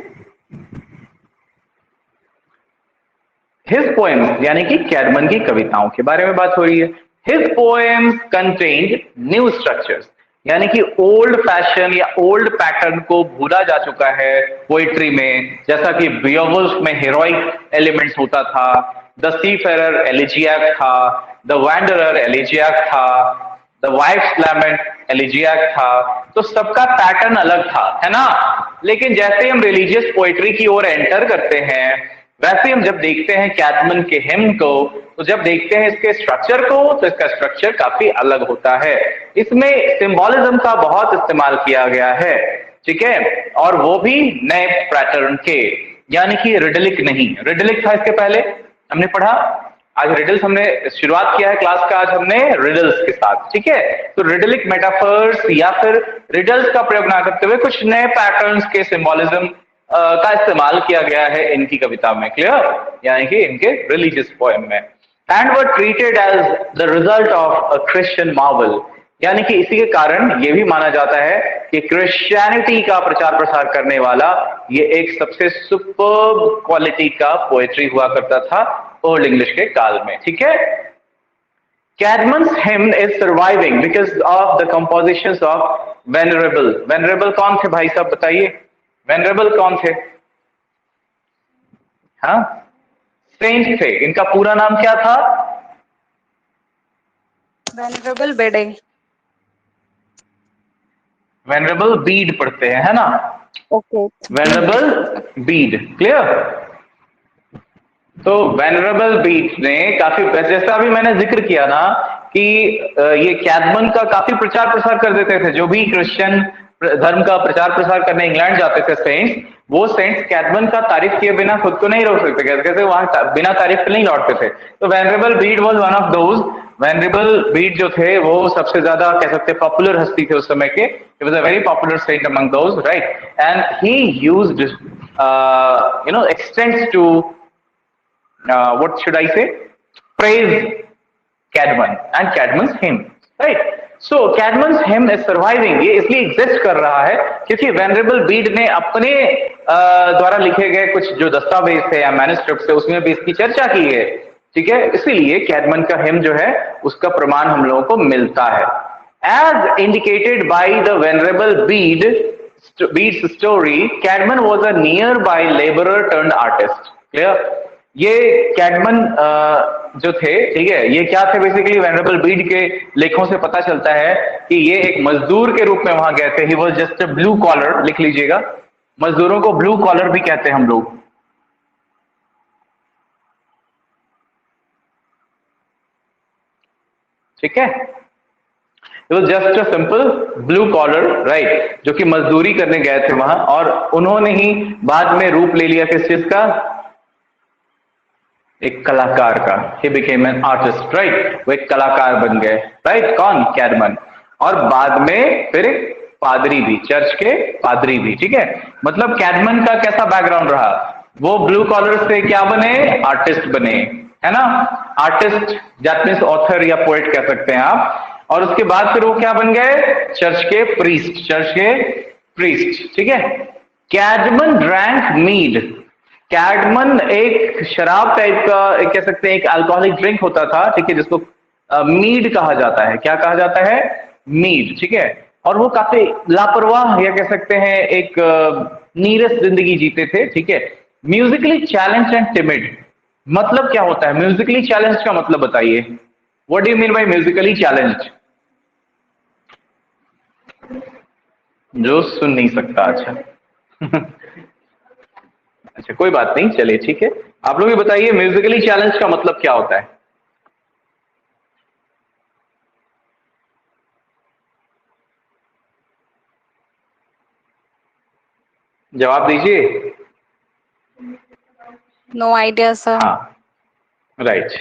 [SPEAKER 2] हिज पोएम्स, यानी कि कैडमन की कविताओं के बारे में बात हो रही है। His poems contained new structures, यानी कि ओल्ड फैशन या ओल्ड पैटर्न को भूला जा चुका है पोइट्री में, जैसा कि बियोवुल्फ में हीरोइक एलिमेंट्स होता था, द सीफेरर एलिजियाक था, द वैंडरर एलिजियाक था, द वाइफ्स लैमेंट एलिजियाक था। तो सबका पैटर्न अलग था, है ना। लेकिन जैसे ही हम रिलीजियस पोइट्री की ओर एंटर करते हैं, वैसे हम जब देखते हैं कैडमन के हिम को, तो जब देखते हैं इसके स्ट्रक्चर को, तो इसका स्ट्रक्चर काफी अलग होता है। इसमें सिंबोलिज्म का बहुत इस्तेमाल किया गया है, ठीक है, और वो भी नए पैटर्न के, यानी कि रिडलिक नहीं। रिडलिक था इसके पहले, हमने पढ़ा। आज रिडल्स हमने शुरुआत किया है क्लास का, आज हमने रिडल्स के साथ, ठीक है। तो रिडलिक मेटाफर्स या फिर रिडल्स का प्रयोग ना करते हुए कुछ नए पैटर्न्स के सिंबोलिज्म का इस्तेमाल किया गया है इनकी कविता में, क्लियर, यानी कि इनके रिलीजियस पोएम में। And were treated as the result of a Christian marvel, यानी कि इसी के कारण ये भी माना जाता है कि क्रिश्चियनिटी का प्रचार प्रसार करने वाला ये एक सबसे सुपर्ब क्वालिटी का पोएट्री हुआ करता था ओल्ड इंग्लिश के काल में, ठीक है। Caedmon's hymn is surviving because of the compositions of venerable. Venerable कौन थे भाई साहब, बताइए, वेनरेबल कौन थे? हाँ, सेंट थे। इनका पूरा नाम क्या था?
[SPEAKER 1] वेनरेबल बेडे।
[SPEAKER 2] वेनरेबल बीड पढ़ते हैं, है ना।
[SPEAKER 1] Okay,
[SPEAKER 2] venerable Beed, clear. तो वेनरेबल बीड ने काफी, जैसा अभी मैंने जिक्र किया ना कि ये कैडमन का काफी प्रचार प्रसार कर देते थे। जो भी क्रिश्चियन धर्म का प्रचार प्रसार करने इंग्लैंड जाते थे सेंट्स, वो सेंट्स कैडमन का तारीफ किए बिना खुद को नहीं रोक सकते, कैसे वहां बिना तारीफ के नहीं लौटते थे। तो venerable Beed was one of those. Venerable Beed जो थे वो सबसे ज्यादा कह सकते पॉपुलर हस्ती थे उस समय के। He was a very popular saint among those, right? And he used, extends to, what should I say? Praise Cadman and Cadman's hymn, right? So Cadman's hymn is surviving. ये इसलिए एग्जिस्ट कर रहा है क्योंकि वेनरेबल बीड ने अपने द्वारा लिखे गए कुछ जो दस्तावेज थे या मैन्युस्क्रिप्ट थे उसमें भी इसकी चर्चा की है, ठीक है। इसीलिए कैडमन का हिम जो है उसका प्रमाण हम लोगों को मिलता है। As indicated by the Venerable Bede's story, Cadman was a nearby laborer turned artist. Clear? ये कैडमन जो थे, ठीक है, ये क्या थे बेसिकली? वेनरेबल बीड के लेखों से पता चलता है कि ये एक मजदूर के रूप में वहां गए थे। He was just a blue collar, लिख लीजिएगा। मजदूरों को ब्लू कॉलर भी कहते हैं हम लोग, ठीक है। It was just a simple blue collar, right? जो कि मजदूरी करने गए थे वहां, और उन्होंने ही बाद में रूप ले लिया किस चीज का? एक कलाकार का। He became an artist, right? वो एक कलाकार बन गए, right? कौन? कैडमन। और बाद में फिर एक पादरी भी, चर्च के पादरी भी, ठीक है। मतलब कैडमन का कैसा बैकग्राउंड रहा? वो ब्लू कॉलर से क्या बने? आर्टिस्ट बने, है ना। आर्टिस्ट दैट मीन्स ऑथर या पोएट कह सकते हैं आप। और उसके बाद फिर वो क्या बन गए? चर्च के प्रीस्ट, ठीक है। कैडमन ड्रैंक मीड। कैडमन एक शराब टाइप का, एक कह सकते हैं एक अल्कोहलिक ड्रिंक होता था, ठीक है, जिसको मीड कहा जाता है। क्या कहा जाता है? मीड, ठीक है। और वो काफी लापरवाह या कह सकते हैं एक नीरस जिंदगी जीते थे, ठीक है। म्यूजिकली चैलेंज एंड टिमिड, मतलब क्या होता है म्यूजिकली चैलेंज का मतलब बताइए? What do you mean bye Musically challenge? जो सुन नहीं सकता, अच्छा अच्छा, कोई बात नहीं, चलिए ठीक है। आप लोग भी बताइए म्यूजिकली चैलेंज का मतलब क्या होता है? जवाब दीजिए।
[SPEAKER 1] No idea sir.
[SPEAKER 2] हाँ, राइट,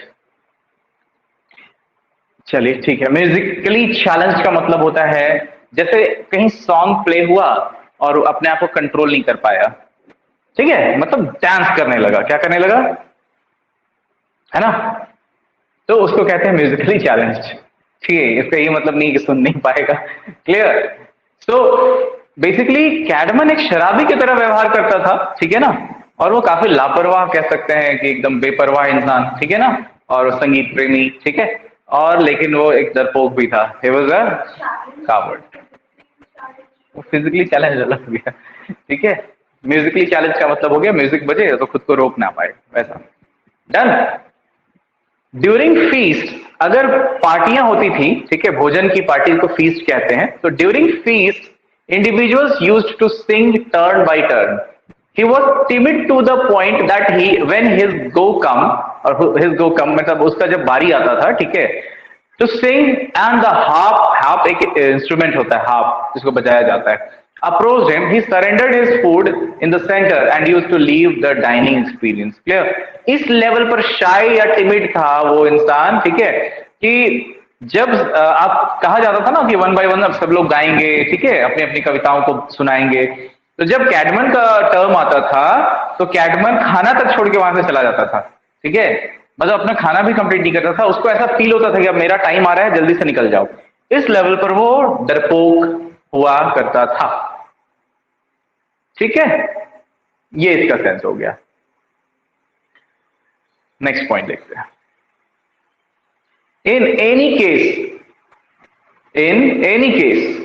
[SPEAKER 2] चलिए ठीक है। म्यूजिकली चैलेंज का मतलब होता है जैसे कहीं सॉन्ग प्ले हुआ और अपने आप को कंट्रोल नहीं कर पाया, ठीक है, मतलब डांस करने लगा। क्या करने लगा? है ना, तो उसको कहते हैं म्यूजिकली चैलेंज, ठीक है। इसका ये मतलब नहीं कि सुन नहीं पाएगा, क्लियर। सो बेसिकली कैडमन एक शराबी की तरह व्यवहार करता था, ठीक है ना, और वो काफी लापरवाह कह सकते हैं कि एकदम बेपरवाह इंसान, ठीक है ना, और संगीत प्रेमी, ठीक है, और लेकिन वो एक डरपोक भी था। He was a coward, physically challenge अलग हो गया, ठीक है। म्यूजिकली चैलेंज का मतलब हो गया म्यूजिक बजे तो खुद को रोक ना पाए, वैसा। डन। ड्यूरिंग फीस्ट, अगर पार्टियां होती थी, ठीक है, भोजन की पार्टी को फीस्ट कहते हैं, तो during feast individuals used to sing turn by turn. He was timid to the point that when his go come, और his go come मतलब उसका जब बारी आता था, ठीक है, to sing and the harp एक इंस्ट्रूमेंट होता है, harp जिसको बजाया जाता है, approached him, he surrendered his food in the center and used to leave the dining experience. Clear? इस लेवल पर शाय या टिमिड था वो इंसान, ठीक है, कि जब आप कहा जाता था ना कि वन बाय वन अब सब लोग गाएंगे, ठीक है, अपनी अपनी कविताओं को सुनाएंगे, तो जब कैडमन का टर्म आता था तो कैडमन खाना तक छोड़ के वहां से चला जाता था, ठीक है, मतलब अपना खाना भी कंप्लीट नहीं करता था, उसको ऐसा फील होता था कि अब मेरा टाइम आ रहा है, जल्दी से निकल जाओ। इस लेवल पर वो डरपोक हुआ करता था, ठीक है, ये इसका सेंस हो गया। नेक्स्ट पॉइंट देखते हैं। In any case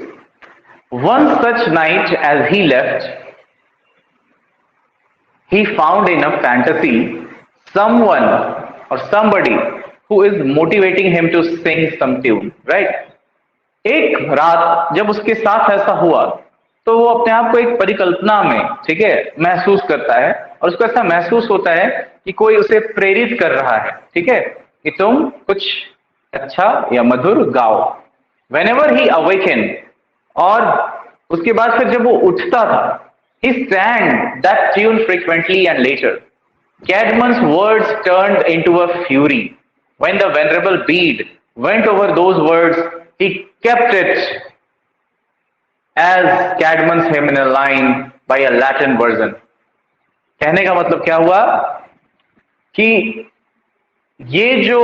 [SPEAKER 2] one such night as he left, he found in a fantasy someone or somebody who is motivating him to sing some tune, right? एक रात जब उसके साथ ऐसा हुआ तो वो अपने आप को एक परिकल्पना में, ठीक है, महसूस करता है, और उसको ऐसा महसूस होता है कि कोई उसे प्रेरित कर रहा है, ठीक है, कि तुम कुछ अच्छा या मधुर गाओ। Whenever he awakened, और उसके बाद फिर जब वो उठता था, he sang that tune frequently and later. Cadman's words turned into a fury. When the venerable Bede went over those words, he kept it as Cadman's hymn in a line by a Latin version. कहने का मतलब क्या हुआ कि ये जो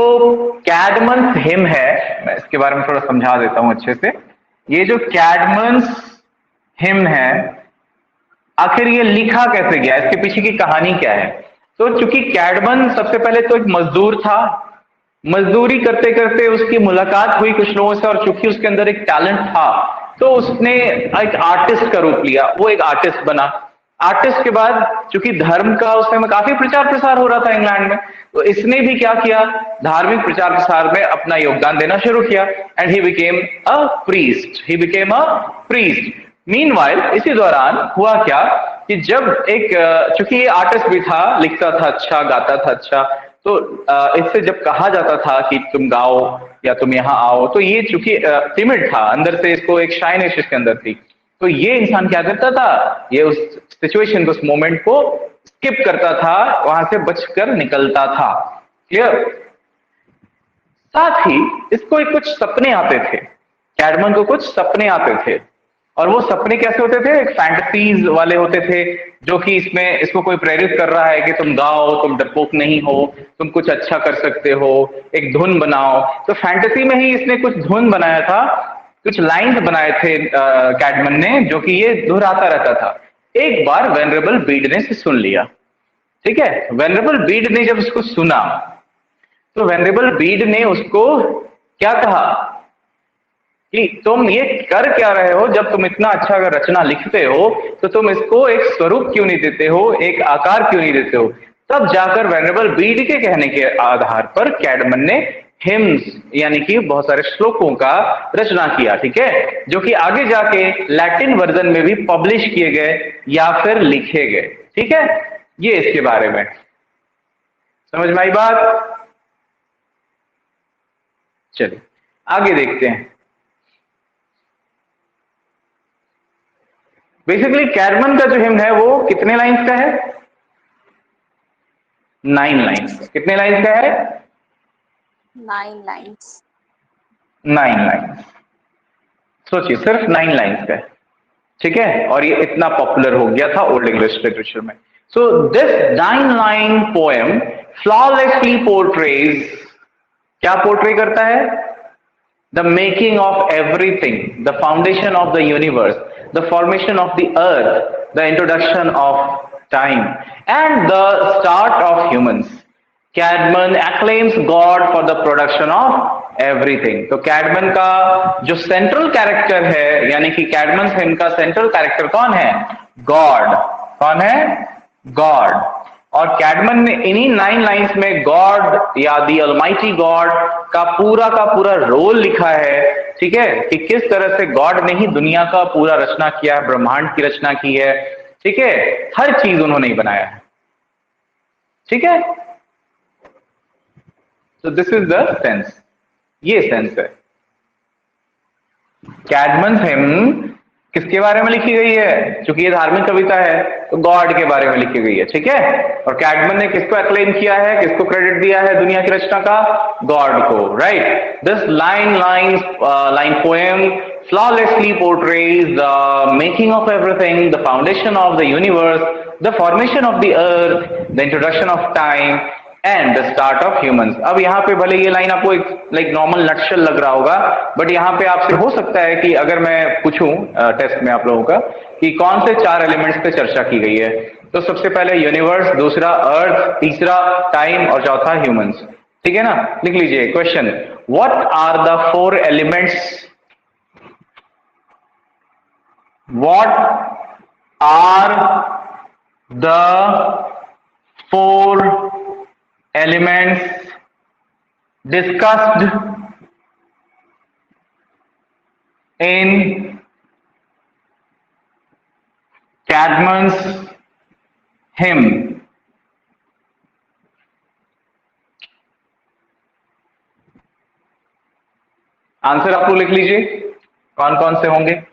[SPEAKER 2] कैडमन्स him है, मैं इसके बारे में थोड़ा समझा देता हूं अच्छे से। ये जो कैडमन्स हिम है, आखिर ये लिखा कैसे गया, इसके पीछे की कहानी क्या है? तो चूंकि कैडमन सबसे पहले तो एक मजदूर था, मजदूरी करते करते उसकी मुलाकात हुई कुछ लोगों से, और चूंकि उसके अंदर एक टैलेंट था तो उसने एक आर्टिस्ट का रूप लिया, वो एक आर्टिस्ट बना। आर्टिस्ट के बाद चूंकि धर्म का उस समय काफी प्रचार प्रसार हो रहा था इंग्लैंड में, तो इसने भी क्या किया, धार्मिक प्रचार प्रसार में अपना योगदान देना शुरू किया, and he became a priest. Meanwhile इसी दौरान हुआ क्या कि जब एक, चूंकि ये आर्टिस्ट भी था, लिखता था अच्छा, गाता था अच्छा, तो इससे जब कहा जाता था कि तुम गाओ या तुम यहाँ आओ, तो ये चूंकि टिमिड था, अंदर से इसको एक शाइनेस इसके अंदर थी, तो ये इंसान क्या करता था, ये उस सिचुएशन को, उस मोमेंट को स्किप करता था, वहां से बचकर निकलता था। क्लियर? साथ ही इसको कुछ सपने आते थे, कैडमन को कुछ सपने आते थे, और वो सपने कैसे होते थे, एक फैंटेसीज वाले होते थे, जो कि इसमें इसको कोई प्रेरित कर रहा है कि तुम गाओ, तुम डरपोक नहीं हो, तुम कुछ अच्छा कर सकते हो, एक धुन बनाओ। तो फैंटेसी में ही इसने कुछ धुन बनाया था, कुछ लाइंस बनाए थे कैडमन ने, जो कि ये दोहराता रहता था। एक बार वेनरेबल बीड ने इसे सुन लिया, ठीक है। वेनरेबल बीड ने जब उसको सुना तो वेनरेबल बीड ने उसको क्या कहा कि तुम ये कर क्या रहे हो, जब तुम इतना अच्छा अगर रचना लिखते हो तो तुम इसको एक स्वरूप क्यों नहीं देते हो, एक आकार क्यों नहीं देते हो। तब जाकर वेनरेबल बीड के कहने के आधार पर कैडमन ने हिम्स यानी कि बहुत सारे श्लोकों का रचना किया, ठीक है, जो कि आगे जाके लैटिन वर्जन में भी पब्लिश किए गए या फिर लिखे गए, ठीक है। ये इसके बारे में समझ में आई बात। चलिए आगे देखते हैं। बेसिकली कैडमन का जो हिम्न है वो कितने लाइंस का है, 9 लाइंस। कितने लाइंस का है,
[SPEAKER 1] 9 lines.
[SPEAKER 2] 9 लाइंस। सोचिए सिर्फ 9 लाइंस का है, ठीक है, और ये इतना पॉपुलर हो गया था ओल्ड इंग्लिश लिटरेचर में। So this 9 line poem flawlessly portrays, क्या पोर्ट्रे करता है, the making of everything, the foundation of the universe, the formation of the earth, the introduction of time, and the start of humans. Cadman acclaims God for the production of everything. तो कैडमन का जो central character है, यानी कि कैडमन him का central character कौन है? God. कौन है? गॉड। और कैडमन ने इन्हीं 9 लाइंस में गॉड या दी ऑलमाइटी गॉड का पूरा रोल लिखा है, ठीक है, कि किस तरह से गॉड ने ही दुनिया का पूरा रचना किया है, ब्रह्मांड की रचना की है, ठीक है, हर चीज उन्होंने ही बनाया है, ठीक है। So this is the sense, ये सेंस है। कैडमन हिम किसके बारे में लिखी गई है? क्योंकि ये धार्मिक कविता है तो गॉड के बारे में लिखी गई है, ठीक है। और कैडमन ने किसको एक्लेम किया है, किसको क्रेडिट दिया है दुनिया की रचना का? गॉड को, right. This line poem flawlessly portrays the making of everything, the foundation of the universe, the formation of the earth, the introduction of time and the start of humans। अब यहाँ पे भले ये लाइन आपको एक like normal nutshell लग रहा होगा, बट यहाँ पे आपसे हो सकता है कि अगर मैं पूछूं टेस्ट में आप लोगों का कि कौन से 4 एलिमेंट्स पे चर्चा की गई है, तो सबसे पहले यूनिवर्स, दूसरा अर्थ, तीसरा टाइम और चौथा ह्यूमंस, ठीक है ना। लिख लीजिए question, what are the 4 elements, what are the 4 elements discussed in Cadmon's hymn? Answer आप लोग लिख लीजिए, कौन कौन से होंगे,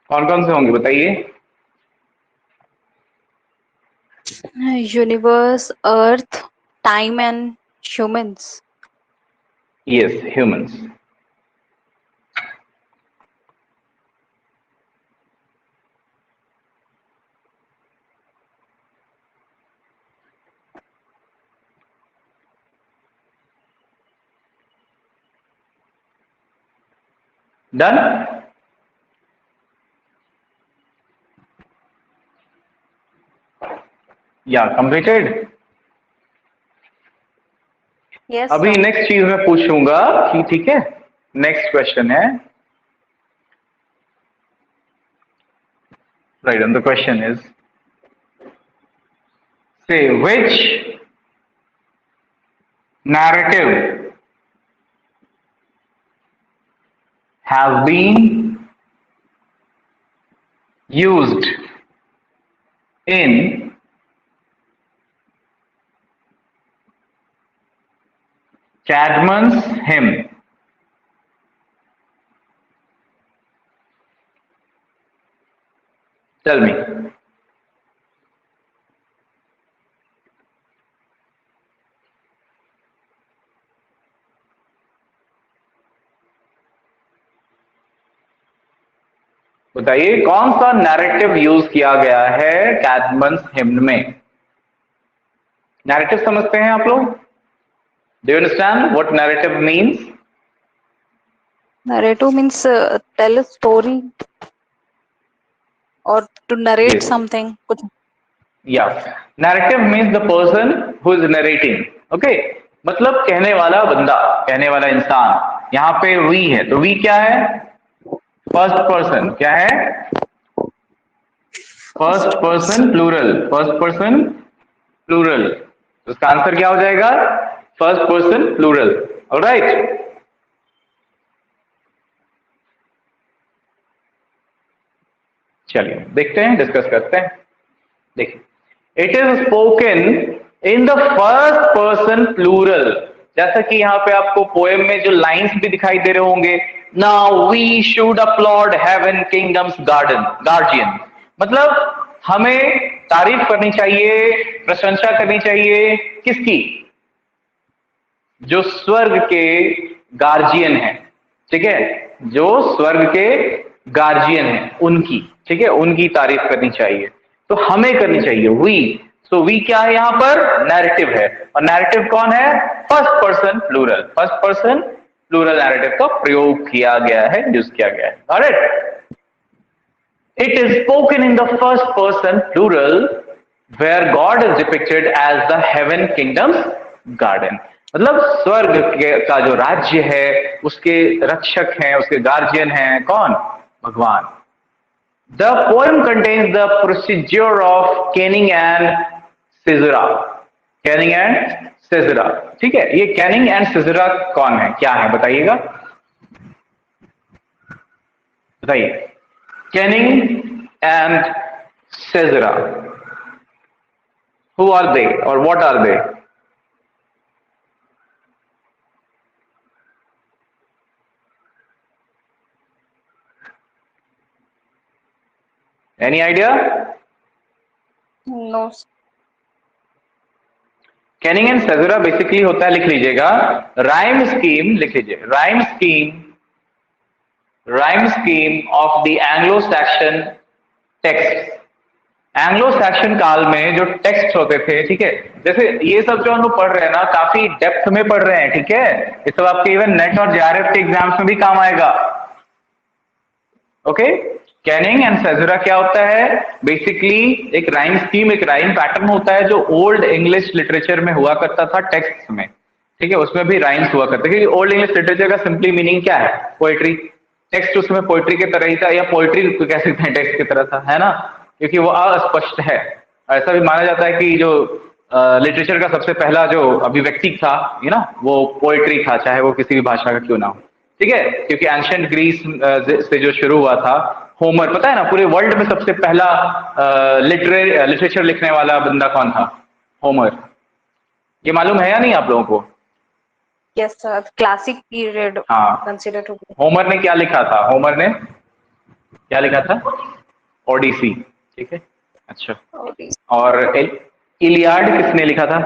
[SPEAKER 2] कौन कौन से होंगे बताइए।
[SPEAKER 1] Universe, earth, time and humans.
[SPEAKER 2] Yes, humans. Done. या कंप्लीटेड।
[SPEAKER 1] यस।
[SPEAKER 2] अभी नेक्स्ट चीज मैं पूछूंगा कि ठीक है, नेक्स्ट क्वेश्चन है, right, and the question is से which narrative has been used in Cadmon's hymn? Tell me. बताइए कौन सा नैरेटिव यूज किया गया है कैडमन्स हिम्न में? नैरेटिव समझते हैं आप लोग? Do you understand what narrative means?
[SPEAKER 1] Narrative means tell a story or to narrate
[SPEAKER 2] Yes.
[SPEAKER 1] something. कुछ
[SPEAKER 2] Yeah, narrative means the person who is narrating. Okay, मतलब कहने वाला बंदा, कहने वाला इंसान। यहाँ पे we है, तो we क्या है? First person. क्या है? First person plural. First person plural, तो इसका आंसर क्या हो जाएगा? First person plural. ऑलराइट, चलिए देखते हैं, डिस्कस करते हैं। देखिए, it is spoken in the first person plural. जैसा कि यहाँ पे आपको पोएम में जो लाइंस भी दिखाई दे रहे होंगे, now we should applaud heaven kingdom's guardian, मतलब हमें तारीफ करनी चाहिए, प्रशंसा करनी चाहिए किसकी? जो स्वर्ग के गार्जियन है, ठीक है, जो स्वर्ग के गार्जियन है उनकी, ठीक है, उनकी तारीफ करनी चाहिए। तो हमें करनी चाहिए, वी। सो वी क्या है यहाँ पर? नैरेटिव है। और नैरेटिव कौन है? First person plural. First person plural narrative का प्रयोग किया गया है, यूज किया गया है। Alright, it is spoken in the first person plural where God is depicted as the heaven kingdom's garden। मतलब स्वर्ग का जो राज्य है उसके रक्षक हैं, उसके गार्जियन हैं कौन? भगवान। The poem contains the procedure of kenning and caesura. Kenning and caesura, ठीक है। ये कैनिंग एंड सिजरा कौन है, क्या है, बताइएगा, बताइए। Kenning and caesura, who are they और what are they? Any idea?
[SPEAKER 1] No.
[SPEAKER 2] Kenning and caesura basically होता है, लिख लीजिएगा, राइम स्कीम, लिख लीजिए, rhyme scheme of the Anglo Saxon text. Anglo Saxon काल में जो टेक्स्ट होते थे, ठीक है, जैसे ये सब जो हम लोग पढ़ रहे हैं ना, काफी डेप्थ में पढ़ रहे हैं, ठीक है, ये सब आपके इवन नेट और जेआरएफ के एग्जाम्स में भी काम आएगा। ओके, कैनिंग एंड सिजरा क्या होता है? बेसिकली एक राइम स्कीम, एक राइम पैटर्न होता है जो ओल्ड इंग्लिश लिटरेचर में हुआ करता था टेक्स्ट में, ठीक है, उसमें भी राइम्स हुआ करते, क्योंकि ओल्ड इंग्लिश लिटरेचर का सिंपली मीनिंग क्या है? पोएट्री। टेक्स्ट उसमें पोएट्री की तरह ही था, या पोएट्री कह सकते हैं टेक्स्ट की तरह था, है ना, क्योंकि वो अस्पष्ट है। ऐसा भी माना जाता है कि जो लिटरेचर का सबसे पहला जो अभिव्यक्ति था, ना, वो पोएट्री था, चाहे वो किसी भी भाषा का क्यों ना हो, ठीक है, क्योंकि एंशिएंट ग्रीस से जो शुरू हुआ था, होमर, पता है ना, पूरे वर्ल्ड में सबसे पहला लिटरेचर लिखने वाला बंदा कौन था? होमर। ये मालूम है या नहीं आप लोगों को?
[SPEAKER 1] Yes, sir. Classic period
[SPEAKER 2] हाँ,
[SPEAKER 1] considered to be.
[SPEAKER 2] होमर ने क्या लिखा था? होमर ने क्या लिखा था? ओडिसी, ठीक है, अच्छा।
[SPEAKER 1] Odyssey.
[SPEAKER 2] और इलियाड किसने लिखा था?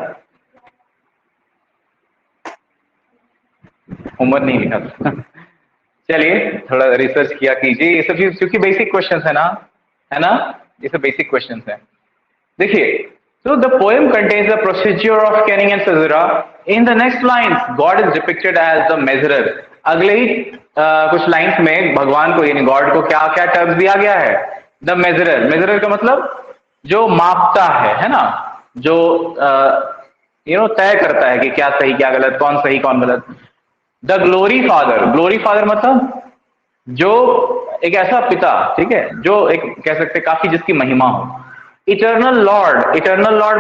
[SPEAKER 2] होमर नहीं लिखा था। चलिए थोड़ा रिसर्च किया कीजिए, ये सब चीज क्योंकि बेसिक क्वेश्चंस है ना, ये सब बेसिक क्वेश्चंस हैं। देखिए, so the poem contains the procedure of canning and caesura. In the next lines, God is depicted as the measurer. अगले ही कुछ लाइंस में भगवान को, यानी गॉड को क्या क्या टर्म्स दिया गया है? द मेजरर। मेजरर का मतलब जो मापता है ना, जो तय करता है कि क्या सही क्या गलत, कौन सही कौन गलत। The glory father. Glory father मतलब जो एक ऐसा पिता, ठीक है, जो एक कह सकते काफी जिसकी महिमा हो। Eternal Lord. इटर्नल लॉर्ड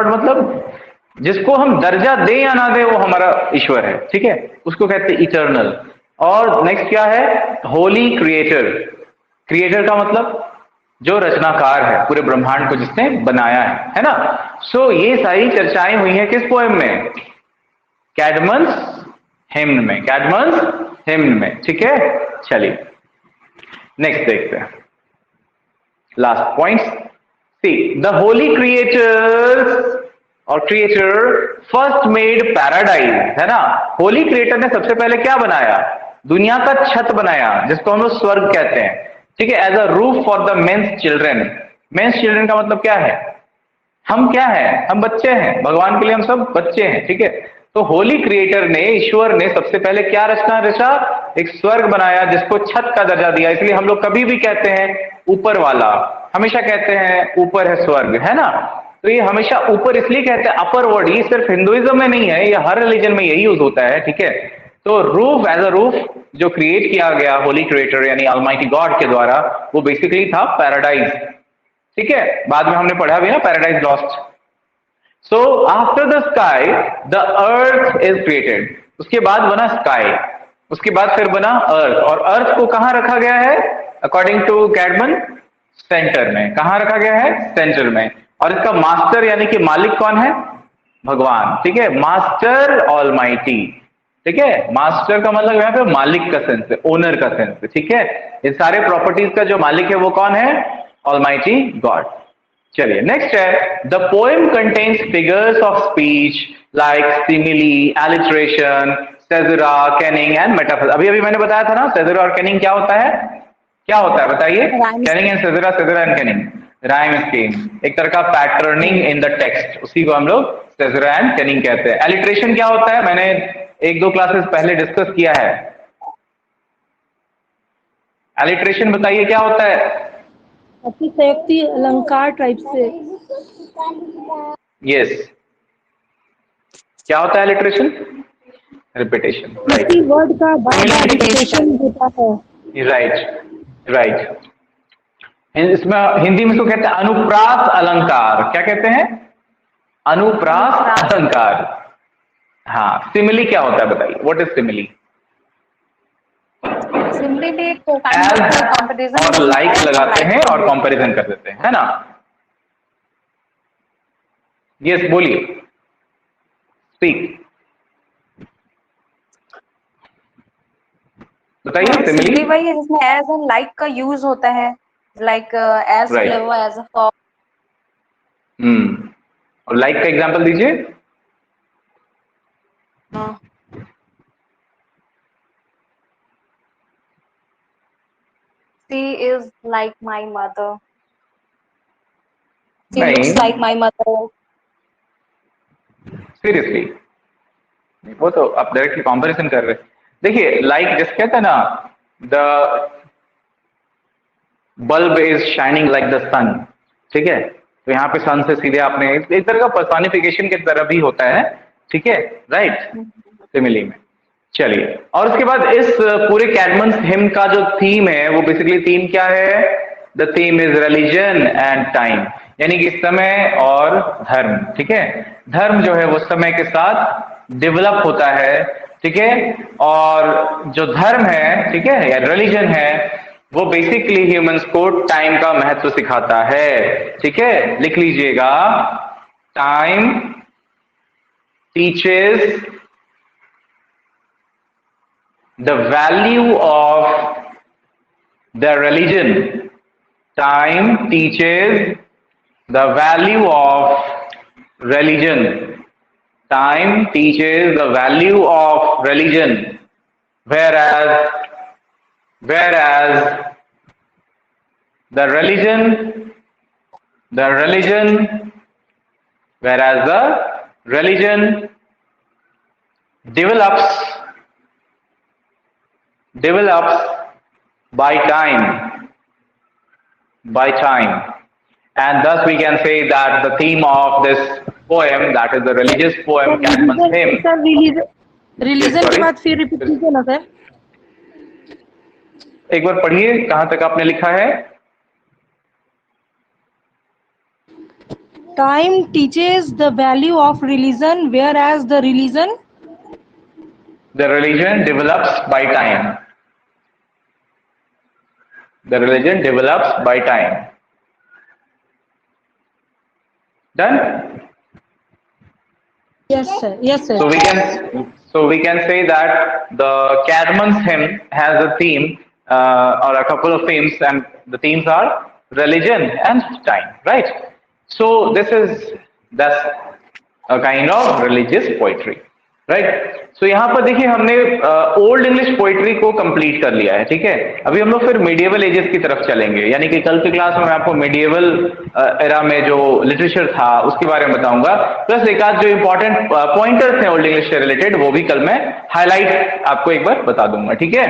[SPEAKER 2] मतलब जिसको हम दर्जा दे या ना दे वो हमारा ईश्वर है, ठीक है, उसको कहते हैं इटर्नल। और नेक्स्ट क्या है? होली क्रिएटर। क्रिएटर का मतलब जो रचनाकार है, पूरे ब्रह्मांड को जिसने बनाया है ना। सो ये सारी चर्चाएं हुई हैं किस पोएम में? कैडमन्स हिम्न में। कैडमन्स हिम्न में, ठीक है। चलिए नेक्स्ट देखते हैं, last point. See the Holi creators और क्रिएटर फर्स्ट मेड पैराडाइज, है ना। होली क्रिएटर ने सबसे पहले क्या बनाया? दुनिया का छत बनाया, जिसको हम लोग स्वर्ग कहते हैं, ठीक है, as a roof for the men's children. Men's children का मतलब क्या है? हम क्या है? हम बच्चे हैं, भगवान के लिए हम सब बच्चे हैं, ठीक है। तो होली क्रिएटर ने, ईश्वर ने सबसे पहले क्या रचा? एक स्वर्ग बनाया जिसको छत का दर्जा दिया। इसलिए हम लोग कभी भी कहते हैं ऊपर वाला, हमेशा कहते हैं ऊपर है स्वर्ग, है ना। तो ये हमेशा ऊपर इसलिए कहते हैं, अपर वर्ड। ये सिर्फ हिंदुइज्म में नहीं है, ये हर रिलीजन में यही यूज होता है, ठीक है। तो रूफ, एज अ रूफ जो क्रिएट किया गया होली क्रिएटर यानी ऑलमाइटी गॉड के द्वारा, वो बेसिकली था पैराडाइज, ठीक है। बाद में हमने पढ़ा भी ना, paradise lost. So after the sky the earth is created. उसके बाद बना स्काई, उसके बाद फिर बना अर्थ। और अर्थ को कहां रखा गया है? अकॉर्डिंग टू कैडमन, सेंटर में। कहां रखा गया है? सेंटर में। और इसका मास्टर यानी कि मालिक कौन है? भगवान, ठीक है। मास्टर ऑलमाइटी, ठीक है। मास्टर का मतलब यहाँ पे मालिक का सेंस है, ओनर का सेंस है, ठीक है। इन सारे प्रॉपर्टीज का जो मालिक है वो कौन है? Almighty God. चलिए नेक्स्ट है, the poem contains figures of speech like simile, alliteration, caesura, kenning and metaphor. अभी अभी मैंने बताया था ना, सेजरा और कैनिंग क्या होता है? क्या होता है बताइए? Kenning and caesura, caesura and kenning, rhyme scheme, एक तरह का पैटर्निंग इन द टेक्स्ट, उसी को हम लोग सेजरा एंड कैनिंग कहते हैं। एलिट्रेशन क्या होता है? मैंने एक दो क्लासेस पहले डिस्कस किया है। एलिट्रेशन बताइए क्या होता है?
[SPEAKER 3] अतिशयोक्ति अलंकार टाइप से।
[SPEAKER 2] यस, क्या होता है अलिटरेशन? Repetition, right.
[SPEAKER 3] किसी वर्ड का बार बार रिपीटेशन होता है।
[SPEAKER 2] Right right. इसमें हिंदी में इसको कहते हैं अनुप्रास अलंकार। क्या कहते हैं? अनुप्रास अलंकार। हाँ, सिमिली क्या होता है बताइए, व्हाट इज सिमिली?
[SPEAKER 1] सिमिली भी तो काइंड
[SPEAKER 2] एज
[SPEAKER 1] ऑफ कंपैरिजन
[SPEAKER 2] और लाइक लगाते हैं और कंपैरिजन कर देते हैं, है ना? यस, बोलिए, स्पीक, बताइए सिमिली।
[SPEAKER 1] सिमिली वही है जिसमें एज एंड लाइक का यूज होता है, like as
[SPEAKER 2] Right.
[SPEAKER 1] Flavour, as a form.
[SPEAKER 2] और लाइक का एग्जांपल दीजिए।
[SPEAKER 1] She is like my mother. She
[SPEAKER 2] नहीं,
[SPEAKER 1] looks like my mother.
[SPEAKER 2] Seriously वो तो आप डायरेक्टली कंपैरिजन कर रहे हैं। देखिए, लाइक जैसे कहते हैं ना, the bulb is shining like the sun, ठीक है? तो यहाँ पे सन से सीधे आपने एक तरह का पर्सोनिफिकेशन की तरह भी होता है, ठीक है? राइट, सिमिली में। चलिए, और उसके बाद इस पूरे कैडमन्स हिम का जो थीम है, वो बेसिकली थीम क्या है? The theme is religion and time, यानी कि समय और धर्म, ठीक है? धर्म जो है वो समय के साथ डेवलप होता है, ठीक है? और जो धर्म है, ठीक है, या रिलीजन है, वो बेसिकली ह्यूमंस को टाइम का महत्व सिखाता है, ठीक है? लिख लीजिएगा, time teaches the value of the religion. Time teaches the value of religion. Time teaches the value of religion. Whereas the religion, whereas the religion develops by time, and thus we can say that the theme of this poem, that is the religious poem Cadmus hymn.
[SPEAKER 3] Sir religion
[SPEAKER 2] Sorry?
[SPEAKER 3] के बाद फिर repeat कीजिए ना sir.
[SPEAKER 2] एक बार पढ़िए, कहां तक आपने लिखा है?
[SPEAKER 3] Time teaches the value of religion where as the religion
[SPEAKER 2] The religion develops by time. The religion develops by time. Done?
[SPEAKER 3] Yes sir, yes sir.
[SPEAKER 2] So we can say that the Cadmus hymn has a theme, or a couple of themes, and the themes are religion and time, right? So that's a kind of religious poetry, right? So यहाँ पर देखिए, हमने old English poetry को complete कर लिया है, ठीक है? अभी हम लोग फिर मिडिएवल एजेस की तरफ चलेंगे, यानी कि कल की क्लास में मैं आपको मिडिएवल एरा में जो लिटरेचर था उसके बारे में बताऊंगा, प्लस एक आध जो इंपॉर्टेंट पॉइंटर्स हैं ओल्ड इंग्लिश से रिलेटेड, वो भी कल मैं हाईलाइट आपको एक बार बता दूंगा, ठीक है?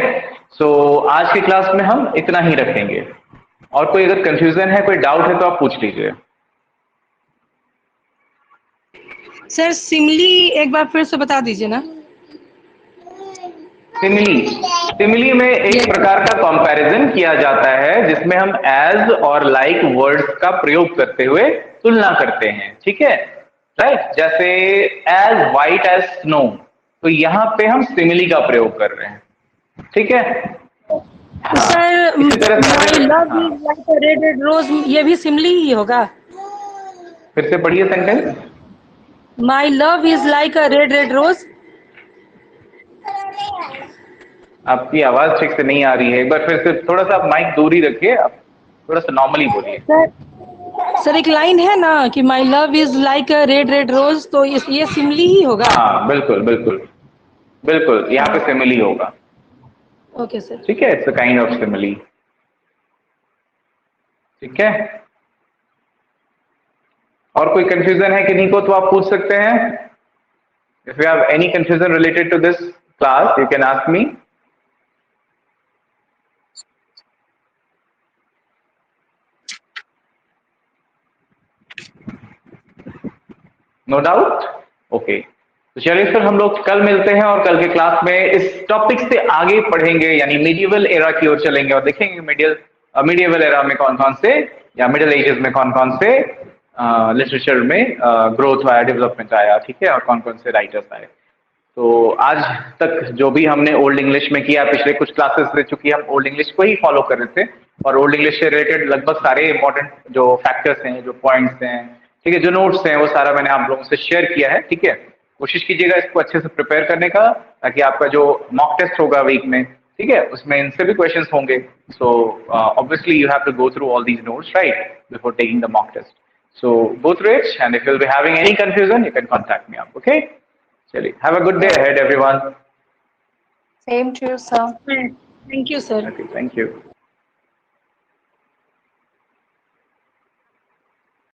[SPEAKER 2] सो आज की क्लास में हम इतना ही रखेंगे, और कोई अगर कंफ्यूजन है, कोई डाउट है, तो आप पूछ लीजिए।
[SPEAKER 3] सर सिमली एक बार फिर से बता दीजिए ना।
[SPEAKER 2] सिमिली में एक प्रकार का कंपैरिजन किया जाता है, जिसमें हम एज और लाइक वर्ड्स का प्रयोग करते हुए तुलना करते हैं, ठीक है? राइट, जैसे एज वाइट एज स्नो, तो यहां पे हम सिमिली का प्रयोग कर रहे हैं, ठीक है?
[SPEAKER 3] सर
[SPEAKER 2] इसी तरह
[SPEAKER 3] माय
[SPEAKER 2] से
[SPEAKER 3] love is like a red red rose, ये भी सिमली ही होगा।
[SPEAKER 2] फिर से पढ़िए sentence.
[SPEAKER 3] My love is like a red red rose.
[SPEAKER 2] आपकी आवाज ठीक से नहीं आ रही है, एक बार फिर से थोड़ा सा आप माइक दूर ही रखिए, आप थोड़ा सा नॉर्मली बोलिए।
[SPEAKER 3] सर एक लाइन है ना कि my love is like a red red rose, तो ये सिमली ही होगा।
[SPEAKER 2] हाँ, बिल्कुल बिल्कुल बिल्कुल, यहाँ पे सिमिली होगा,
[SPEAKER 3] ओके सर।
[SPEAKER 2] ठीक है? It's a kind of simile, ठीक है? और कोई कंफ्यूजन है किन्हीं को, तो आप पूछ सकते हैं। If you have any confusion related to this class, you can ask me. No doubt? Okay. तो चलिए फिर हम लोग कल मिलते हैं और कल के क्लास में इस टॉपिक से आगे पढ़ेंगे, यानी मीडिएवल एरा की ओर चलेंगे और देखेंगे मीडिएवल एरा में कौन कौन से, या मिडिल एजेस में कौन कौन से लिटरेचर में ग्रोथ आया, डेवलपमेंट आया, ठीक है, और कौन कौन से राइटर्स आए। तो आज तक जो भी हमने ओल्ड इंग्लिश में किया, पिछले कुछ क्लासेस से चूंकि हम ओल्ड इंग्लिश को ही फॉलो कर रहे थे और ओल्ड इंग्लिश से रिलेटेड लगभग सारे इंपॉर्टेंट जो फैक्टर्स हैं, जो पॉइंट्स हैं, ठीक है, जो नोट्स हैं, वो सारा मैंने आप लोगों से शेयर किया है, ठीक है। कोशिश कीजिएगा इसको अच्छे से प्रिपेयर करने का, ताकि आपका जो मॉक टेस्ट होगा वीक में, ठीक है, उसमें इनसे भी क्वेश्चंस होंगे। So obviously you have to go through all these notes right before taking the mock test. So go through it, and if you'll be having any confusion, you can contact me up. Okay? Chali. Have a good day ahead, everyone.
[SPEAKER 1] Same to you, sir.
[SPEAKER 3] Thank you, sir.
[SPEAKER 2] Okay, thank you.